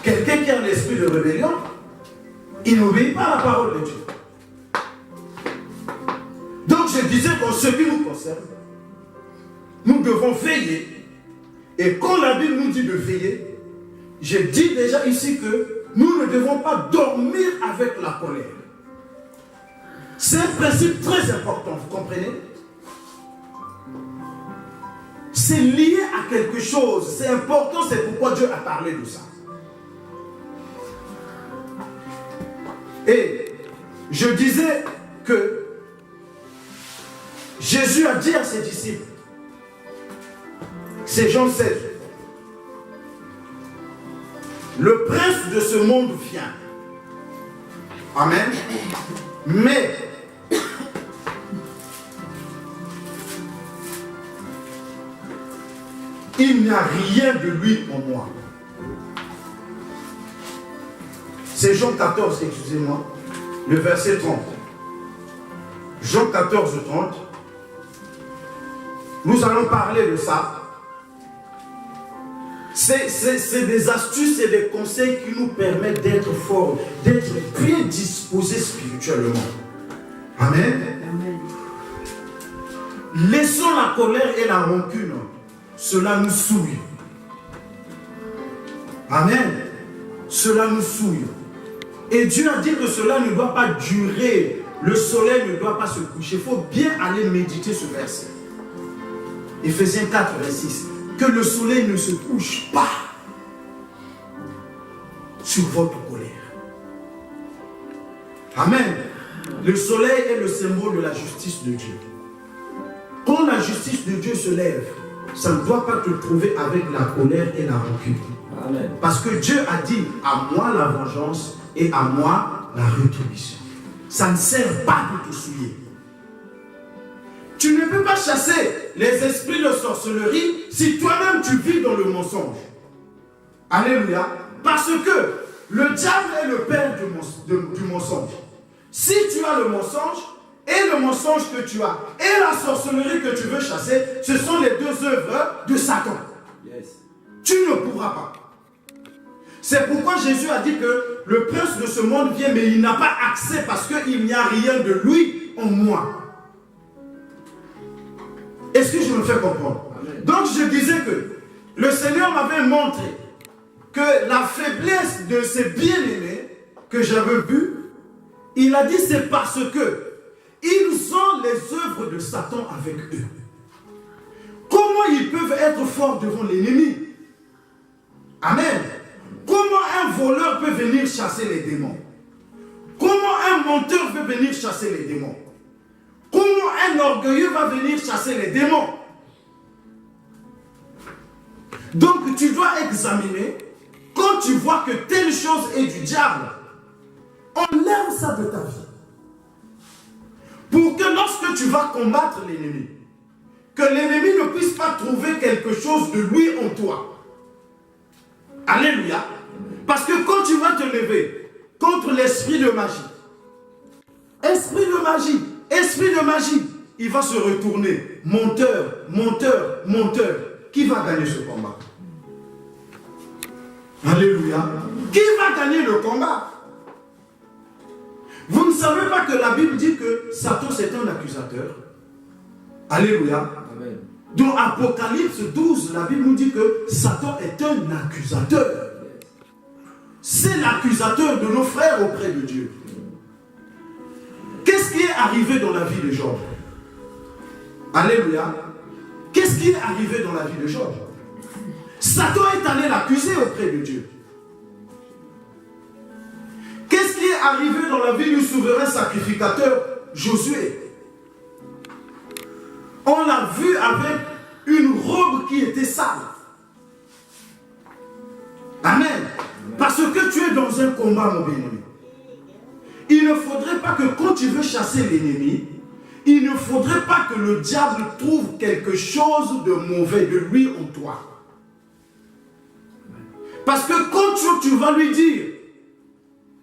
Quelqu'un qui a un esprit de rébellion, il n'obéit pas à la parole de Dieu. Donc je disais qu'en ce qui nous concerne, nous devons veiller. Et quand la Bible nous dit de veiller, je dis déjà ici que nous ne devons pas dormir avec la colère. C'est un principe très important, vous comprenez? C'est lié à quelque chose, c'est important, c'est pourquoi Dieu a parlé de ça. Et je disais que Jésus a dit à ses disciples, c'est Jean 16, le prince de ce monde vient. Amen. Mais il n'y a rien de lui en moi. C'est Jean 14, excusez-moi, le verset 30. Jean 14, 30. Nous allons parler de ça. C'est des astuces et des conseils qui nous permettent d'être forts, d'être bien disposés spirituellement. Amen. Amen. Laissons la colère et la rancune. Cela nous souille. Amen. Cela nous souille. Et Dieu a dit que cela ne doit pas durer. Le soleil ne doit pas se coucher. Il faut bien aller méditer ce verset. Éphésiens 4, verset 6. Que le soleil ne se couche pas sur votre colère. Amen. Le soleil est le symbole de la justice de Dieu. Quand la justice de Dieu se lève, ça ne doit pas te trouver avec la colère et la rancune. Amen. Parce que Dieu a dit, à moi la vengeance et à moi la rétribution. Ça ne sert pas de te souiller. Tu ne peux pas chasser les esprits de sorcellerie si toi-même tu vis dans le mensonge. Alléluia. Parce que le diable est le père du mensonge. Si tu as le mensonge, et le mensonge que tu as, et la sorcellerie que tu veux chasser, ce sont les deux œuvres de Satan. Yes. Tu ne pourras pas. C'est pourquoi Jésus a dit que le prince de ce monde vient, mais il n'a pas accès parce qu'il n'y a rien de lui en moi. Est-ce que je me fais comprendre? Amen. Donc je disais que le Seigneur m'avait montré que la faiblesse de ses bien-aimés que j'avais vus, il a dit c'est parce que ils ont les œuvres de Satan avec eux. Comment ils peuvent être forts devant l'ennemi? Amen. Comment un voleur peut venir chasser les démons? Comment un menteur peut venir chasser les démons? Comment un orgueilleux va venir chasser les démons? Donc tu dois examiner, quand tu vois que telle chose est du diable, enlève ça de ta vie. Pour que lorsque tu vas combattre l'ennemi, que l'ennemi ne puisse pas trouver quelque chose de lui en toi. Alléluia. Parce que quand tu vas te lever contre l'esprit de magie, esprit de magie, il va se retourner. Menteur. Qui va gagner ce combat? Alléluia. Qui va gagner le combat? Vous ne savez pas que la Bible dit que Satan c'est un accusateur? Alléluia. Amen. Dans Apocalypse 12, la Bible nous dit que Satan est un accusateur. C'est l'accusateur de nos frères auprès de Dieu. Qu'est-ce qui est arrivé dans la vie de Job? Alléluia. Qu'est-ce qui est arrivé dans la vie de Job? Satan est allé l'accuser auprès de Dieu. Qu'est-ce qui est arrivé dans la vie du souverain sacrificateur Josué? On l'a vu avec une robe qui était sale. Amen. Parce que tu es dans un combat, mon bien-aimé. Il ne faudrait pas que quand tu veux chasser l'ennemi, il ne faudrait pas que le diable trouve quelque chose de mauvais de lui en toi. Parce que quand tu vas lui dire,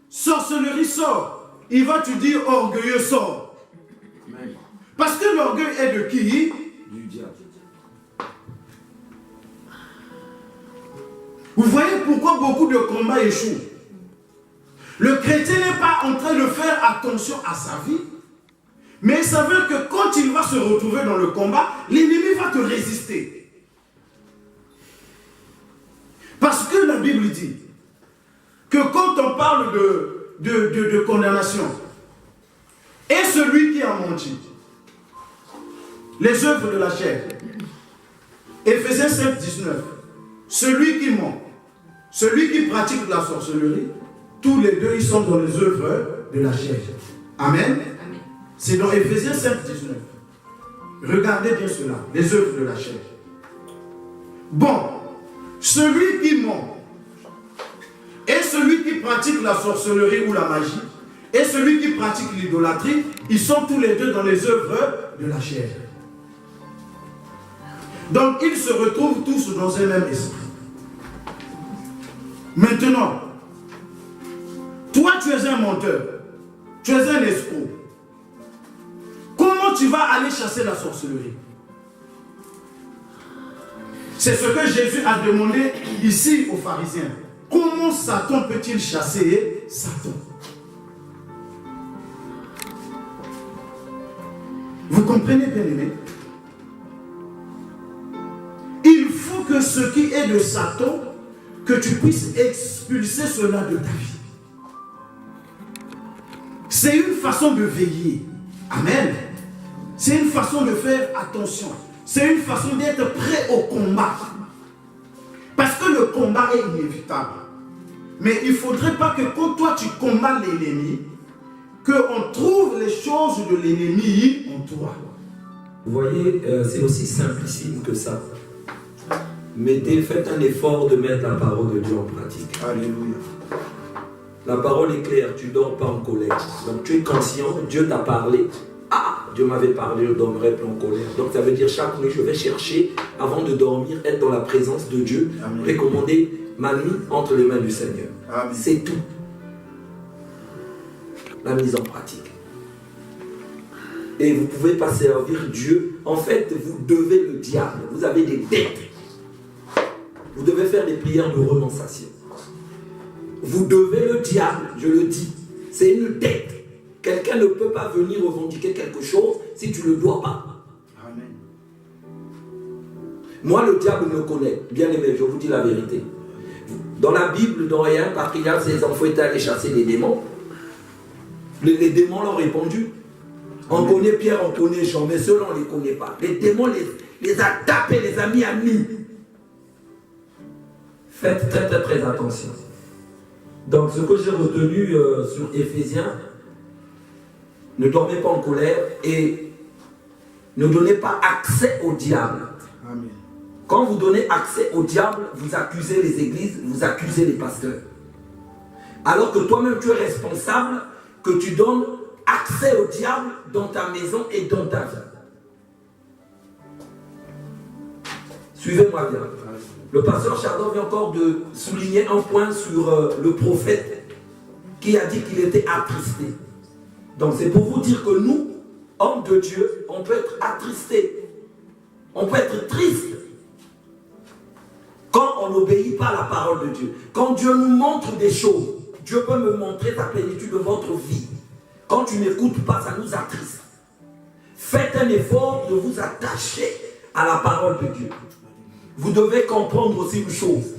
sorcellerie sort, il va te dire orgueilleux sort. Parce que l'orgueil est de qui? Du diable. Vous voyez pourquoi beaucoup de combats échouent. Le chrétien n'est pas en train de faire attention à sa vie, mais il s'avère que quand il va se retrouver dans le combat, l'ennemi va te résister. Parce que la Bible dit que quand on parle de condamnation, et celui a menti? Les œuvres de la chair. Éphésiens 5, 19. Celui qui ment, celui qui pratique la sorcellerie, tous les deux, ils sont dans les œuvres de la chair. Amen. Amen. C'est dans Éphésiens 5, 19. Regardez bien cela, les œuvres de la chair. Bon, celui qui ment et celui qui pratique la sorcellerie ou la magie et celui qui pratique l'idolâtrie, ils sont tous les deux dans les œuvres de la chair. Donc ils se retrouvent tous dans un même esprit. Maintenant, toi tu es un menteur, tu es un escroc. Comment tu vas aller chasser la sorcellerie? C'est ce que Jésus a demandé ici aux pharisiens. Comment Satan peut-il chasser Satan? Vous comprenez, bien aimé? Il faut que ce qui est de Satan, que tu puisses expulser cela de ta vie. C'est une façon de veiller. Amen. C'est une façon de faire attention. C'est une façon d'être prêt au combat. Parce que le combat est inévitable. Mais il ne faudrait pas que quand toi tu combats l'ennemi, qu'on trouve les choses de l'ennemi en toi. Vous voyez, c'est aussi simplicime que ça. Faites un effort de mettre la parole de Dieu en pratique. Alléluia. La parole est claire, tu ne dors pas en colère. Donc tu es conscient, Dieu t'a parlé. Ah, Dieu m'avait parlé, je ne dormirai plus en colère. Donc ça veut dire chaque nuit, je vais chercher, avant de dormir, être dans la présence de Dieu, recommander ma nuit entre les mains du Seigneur. C'est tout. La mise en pratique. Et vous ne pouvez pas servir Dieu. En fait, vous devez le diable. Vous avez des dettes. Vous devez faire des prières de renonciation. Vous devez le diable, je le dis. C'est une dette. Quelqu'un ne peut pas venir revendiquer quelque chose si tu ne le dois pas. Amen. Moi, le diable me connaît. Bien aimé, je vous dis la vérité. Dans la Bible, dans rien, patriarche, ses enfants étaient allés chasser les démons. Les démons l'ont répondu. On connaît Pierre, on connaît Jean, mais ceux-là, on ne les connaît pas. Les démons les a tapés, les a mis à nu. Faites très très très attention. Donc ce que j'ai retenu sur Éphésiens, ne dormez pas en colère et ne donnez pas accès au diable. Amen. Quand vous donnez accès au diable, vous accusez les églises, vous accusez les pasteurs. Alors que toi-même tu es responsable que tu donnes accès au diable dans ta maison et dans ta vie. Suivez-moi bien. Le pasteur Chardon vient encore de souligner un point sur le prophète qui a dit qu'il était attristé. Donc c'est pour vous dire que nous, hommes de Dieu, on peut être attristés. On peut être triste quand on n'obéit pas à la parole de Dieu. Quand Dieu nous montre des choses, Dieu peut me montrer ta plénitude de votre vie. Quand tu n'écoutes pas, ça nous attriste. Faites un effort de vous attacher à la parole de Dieu. Vous devez comprendre aussi une chose.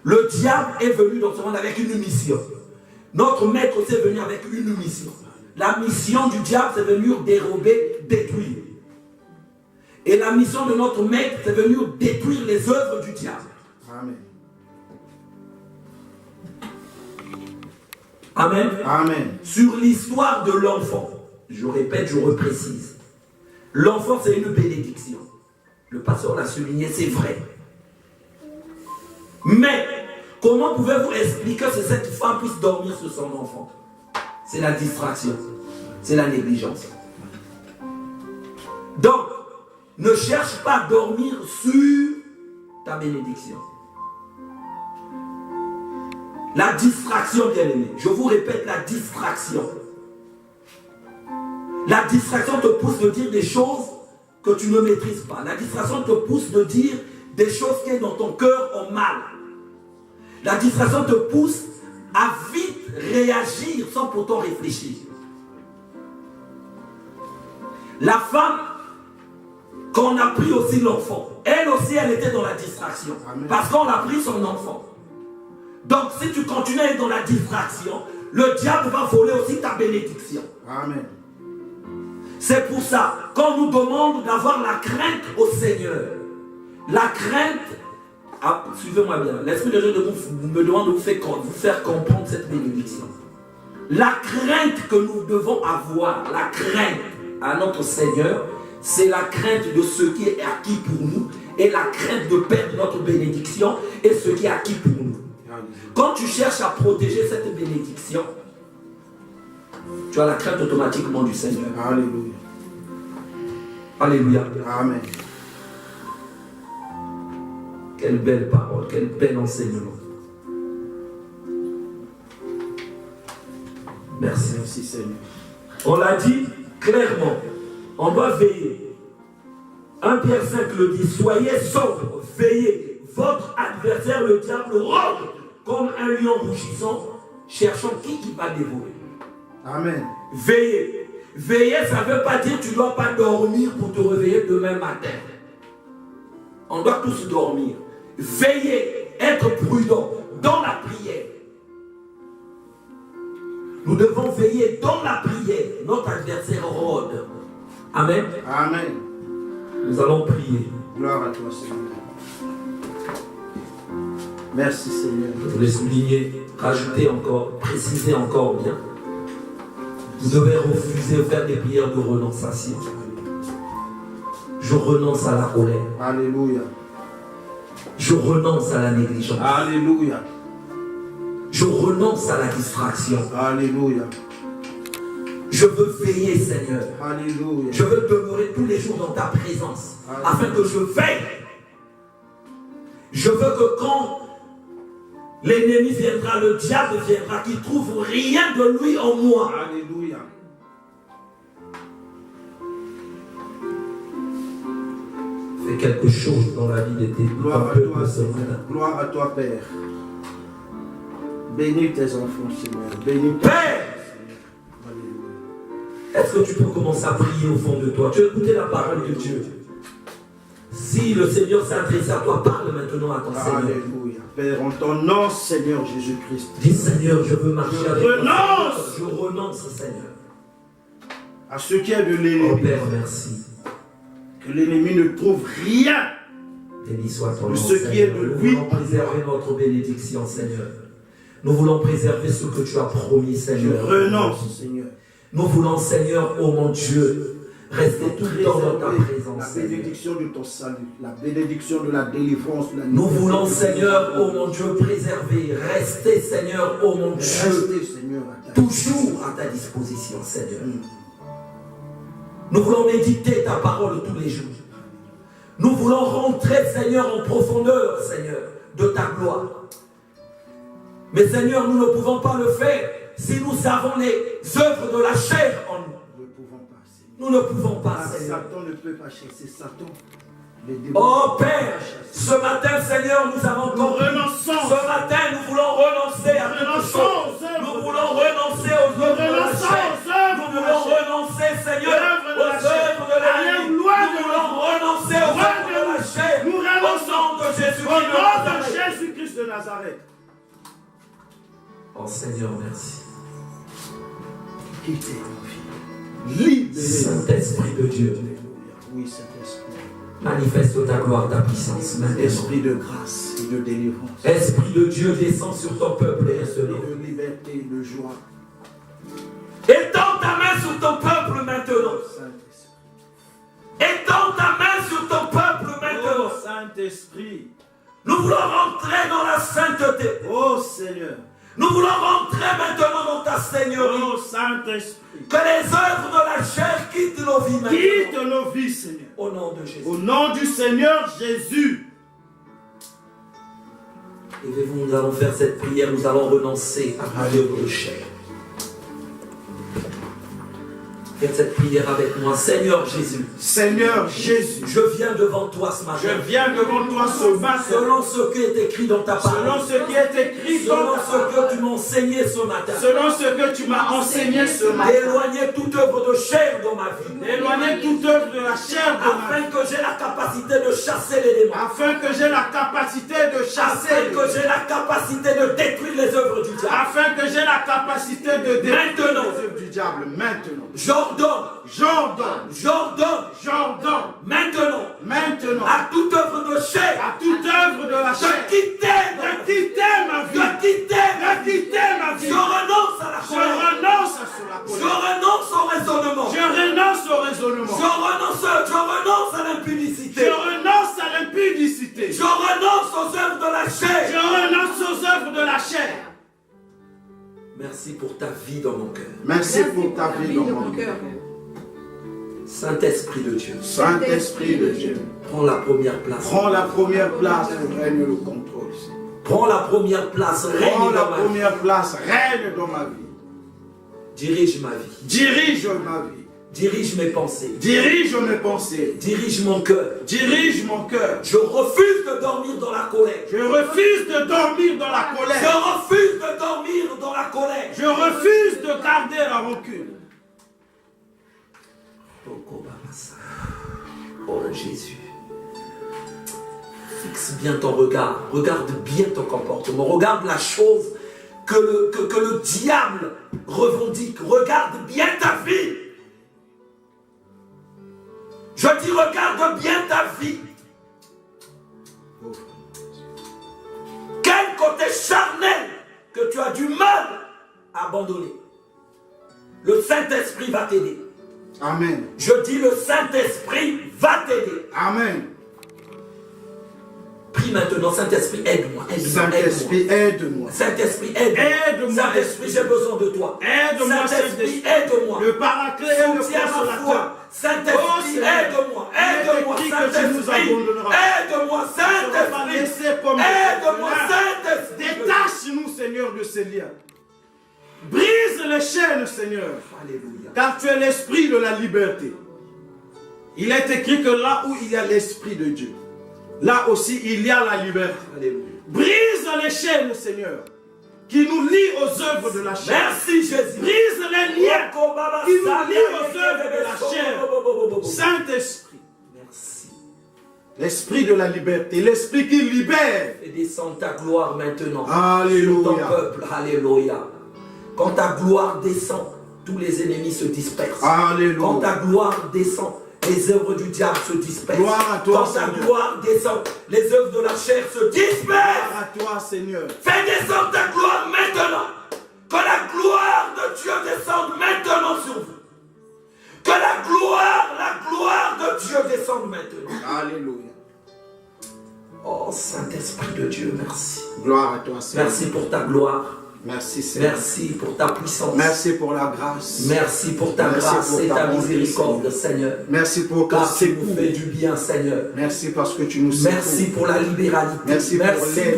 Le diable est venu dans ce monde avec une mission. Notre maître aussi est venu avec une mission. La mission du diable, c'est venir dérober, détruire. Et la mission de notre maître, c'est venir détruire les œuvres du diable. Amen. Amen. Amen. Sur l'histoire de l'enfant, je répète, je reprécise. L'enfant, c'est une bénédiction. Le pasteur l'a souligné, c'est vrai. Mais, comment pouvez-vous expliquer que cette femme puisse dormir sur son enfant? C'est la distraction. C'est la négligence. Donc, ne cherche pas à dormir sur ta bénédiction. La distraction, bien aimé. Je vous répète, la distraction. La distraction te pousse de dire des choses que tu ne maîtrises pas. La distraction te pousse de dire des choses qui dans ton cœur ont mal. La distraction te pousse à vite réagir sans pourtant réfléchir. La femme, quand on a pris aussi l'enfant, elle aussi, elle était dans la distraction. Amen. Parce qu'on a pris son enfant. Donc, si tu continues dans la distraction, le diable va voler aussi ta bénédiction. Amen. C'est pour ça, quand on nous demande d'avoir la crainte au Seigneur, la crainte, suivez-moi bien, l'Esprit de Dieu me demande de vous faire comprendre cette bénédiction. La crainte que nous devons avoir, la crainte à notre Seigneur, c'est la crainte de ce qui est acquis pour nous et la crainte de perdre notre bénédiction et ce qui est acquis pour nous. Quand tu cherches à protéger cette bénédiction, tu as la crainte automatiquement du Seigneur. Alléluia. Alléluia. Amen. Quelle belle parole, quel bel enseignement. Merci. Merci Seigneur. On l'a dit clairement, on doit veiller. 1 Pierre 5 le dit, soyez sobres, veillez. Votre adversaire, le diable, rôde comme un lion rougissant, cherchant qui il va dévorer. Amen. Veillez. Veiller, ça ne veut pas dire que tu ne dois pas dormir pour te réveiller demain matin. On doit tous dormir. Veillez, être prudent dans la prière. Nous devons veiller dans la prière. Notre adversaire rôde. Amen. Amen. Nous allons prier. Gloire à toi Seigneur. Merci Seigneur. Je voulais souligner, rajouter encore, préciser encore bien. Vous devez refuser de faire des prières de renonciation. Je renonce à la colère. Alléluia. Je renonce à la négligence. Alléluia. Je renonce à la distraction. Alléluia. Je veux veiller, Seigneur. Alléluia. Je veux demeurer tous les jours dans ta présence. Afin que je veille. Je veux que quand l'ennemi viendra, le diable viendra, qu'il ne trouve rien de lui en moi. Alléluia. Fais quelque chose dans la vie de tes Gloire à peuples toi, ce Seigneur. matin. Gloire à toi, Père. Bénis tes enfants, Seigneur. Bénis tes Père! enfants. Alléluia. Est-ce que tu peux commencer à prier au fond de toi? Tu as écouté la parole de Dieu. Si le Seigneur s'adresse à toi, parle maintenant à ton Seigneur. Alléluia. Père, en ton nom, Seigneur Jésus-Christ. Dis Seigneur, je veux marcher avec toi. renonce. Je renonce, Seigneur. À ce qui est de Oh l'ennemi. Père, merci. Que l'ennemi ne trouve rien. Béni soit ton nom, De ce qui est Seigneur. de Nous lui. voulons préserver notre bénédiction, Seigneur. Nous voulons préserver ce que tu as promis, Je Seigneur. renonce, Seigneur. Nous voulons, Seigneur, oh mon Dieu, rester tout le temps dans ta présence, La Seigneur. bénédiction de ton salut, la bénédiction de la délivrance. Nous voulons, Seigneur, oh mon Dieu, préserver, rester, Seigneur, oh mon Dieu, Restez, Seigneur, à ta toujours à ta disposition, Seigneur. Nous voulons méditer ta parole tous les jours. Nous voulons rentrer, Seigneur, en profondeur, Seigneur, de ta gloire. Mais, Seigneur, nous ne pouvons pas le faire si nous avons les œuvres de la chair en nous. Nous ne pouvons pas, Seigneur. Nous ne pouvons pas, Ah, Seigneur. Satan ne peut pas chasser Satan. Les démons Oh ne peuvent Père, pas chasser. ce matin, Seigneur, nous avons Nous compris. renonçons. Ce matin, nous voulons renoncer à toute renonçons chose. aux œuvres Nous de voulons la chair. renoncer aux œuvres de la renonçons chair. aux œuvres Nous de la voulons chair. renoncer, Seigneur, Œuvres de aux la chair. œuvres de l'ennemi. Allez, Nous loin de voulons nous. renoncer aux Loin œuvres de de la nous. chair. Nous Au renonçons. nom de Jésus-Christ Au de nom de Nazareth. Jésus-Christ de Nazareth. Oh Seigneur, merci. Quittez nos vies. Libérez-nous. Saint-Esprit de Dieu, Alléluia. Oui, Saint-Esprit. manifeste ta gloire, ta puissance maintenant. Esprit de grâce et de délivrance. Esprit de Dieu, descend sur ton peuple Esprit maintenant. de liberté et de joie. Étends ta main sur ton peuple maintenant. Saint-Esprit. Étends ta main sur ton peuple maintenant. Oh Saint-Esprit. Nous voulons rentrer dans la sainteté. Oh Seigneur. Nous voulons rentrer maintenant dans ta Seigneurie. Oh Saint-Esprit. Que les œuvres de la chair quittent nos vies maintenant. Quitte nos vies, Seigneur. Au nom de Jésus. Au nom du Seigneur Jésus. Levez-vous, nous allons faire cette prière. Nous allons renoncer à toute œuvre de chair. Faites cette prière avec moi. Seigneur Jésus, Seigneur Jésus. je viens devant toi ce matin. Je viens devant toi ce matin. Selon ce qui est écrit dans ta Selon parole. ce qui est écrit dans Selon ta ce parole. que tu m'as enseigné ce matin. Selon ce que tu m'as enseigné ce matin. Éloignez toute œuvre de chair dans ma vie. Éloignez toute œuvre de la chair de ma vie. Afin que j'ai la capacité de chasser les démons. Afin que j'ai la capacité de chasser. Afin que j'ai la capacité de détruire les œuvres du diable. Afin que j'ai la capacité de détruire Maintenant. les œuvres du diable. Maintenant. J'ordonne j'ordonne maintenant maintenant à toute œuvre de chair à toute œuvre de la chair de quitter ma vie. de quitter ma vie. Je renonce à la Je colère. renonce à la Je colère. renonce au raisonnement. Je renonce au raisonnement. Je renonce à l'impudicité. Je renonce à l'impudicité. Je renonce aux œuvres de la Je chair. renonce aux œuvres de la chair. Merci pour ta vie dans mon cœur. Merci pour ta vie dans mon cœur. Saint-Esprit de Dieu, Saint-Esprit de Dieu, prends la première place. prends la première place, règne le contrôle. Prends la première place, Prends règne la dans ma vie. première place, règne dans ma vie. Dirige ma vie. Dirige ma vie. Dirige mes pensées. Dirige mes pensées. Dirige mon cœur. Dirige mon cœur. Je refuse de dormir dans la colère. Je refuse de dormir dans la Je colère. refuse de dormir dans la colère. Je refuse de garder la rancune. Oh Jésus. Fixe bien ton regard. Regarde bien ton comportement. Regarde la chose que le diable revendique. Regarde bien ta vie. Je dis regarde bien ta vie. Quel côté charnel que tu as du mal à abandonner. Le Saint-Esprit va t'aider. Amen. Je dis le Saint-Esprit va t'aider. Amen. Prie maintenant, Saint-Esprit, aide-moi. Saint-Esprit, aide-moi. Saint-Esprit, aide-moi. Aide-moi. Saint-Esprit, j'ai besoin de toi. Aide-moi, Saint-Esprit, aide-moi. Le paraclet et le Soutiens ma consolateur. foi. Saint-Esprit, aide-moi. Aide-moi, Saint-Esprit. Aide-moi, Saint-Esprit. Aide-moi, Saint-Esprit. Détache-nous, Seigneur, de ces liens. Brise les chaînes, Seigneur. Alléluia. Car tu es l'esprit de la liberté. Il est écrit que là où il y a l'esprit de Dieu, là aussi il y a la liberté. Alléluia. Brise les chaînes, Seigneur, qui nous lient aux œuvres de la chair. Merci Jésus. Brise les liens qui nous lient aux œuvres de la chair. Saint-Esprit, Merci. l'esprit de la liberté, l'esprit qui libère. Et descends ta gloire maintenant. Alléluia. Sur ton peuple. Alléluia. Quand ta gloire descend, tous les ennemis se dispersent. Alléluia. Quand ta gloire descend, les œuvres du diable se dispersent. Gloire à toi, quand ta Seigneur. gloire descend, les œuvres de la chair se dispersent. Gloire à toi, Seigneur. Fais descendre ta gloire maintenant. Que la gloire de Dieu descende maintenant sur vous. Que la gloire de Dieu descende maintenant. Alléluia. Oh Saint-Esprit de Dieu, merci. Gloire à toi, Seigneur. Merci pour ta gloire. Merci, Seigneur. Merci pour ta puissance. Merci pour la grâce. Merci pour ta Merci grâce pour et ta ta bonté, miséricorde, Seigneur. Merci pour que Car tu c'est nous fais du bien, Seigneur. Merci parce que tu nous Merci pour la libéralité. Merci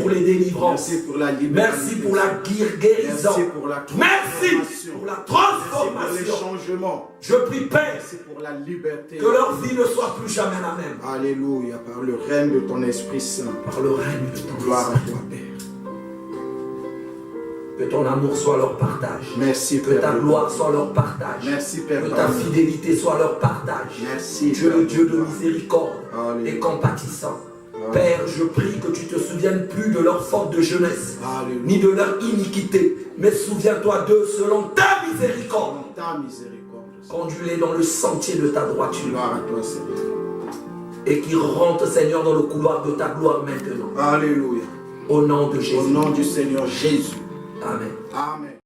pour les délivrances. Merci pour la liberté. Merci pour la guérison. Merci pour la Merci transformation. pour la Merci pour transformation. les changements. Je prie, Père, Merci pour la liberté. que leur vie ne soit plus jamais la même. Alléluia. Par le règne de ton Esprit Saint. Par le règne de ton Gloire à Esprit. toi, Père. Que ton amour soit leur partage. Merci, Que Père. ta de gloire gloire. soit leur partage. Merci, Père. Que ta d'amour. fidélité soit leur partage. Merci, Dieu, Père le Dieu de gloire. miséricorde Alléluia. et compatissant. Alléluia. Père, je prie que tu te souviennes plus de leur faute de jeunesse, Alléluia. ni de leur iniquité, mais souviens-toi d'eux selon ta miséricorde. Dans ta miséricorde. Conduis-les dans le sentier de ta droiture Gloire à toi, Seigneur. et qu'ils rentrent, Seigneur, dans le couloir de ta gloire maintenant. Alléluia. Au nom de Jésus. Au nom du Seigneur Jésus. Amen. Amen.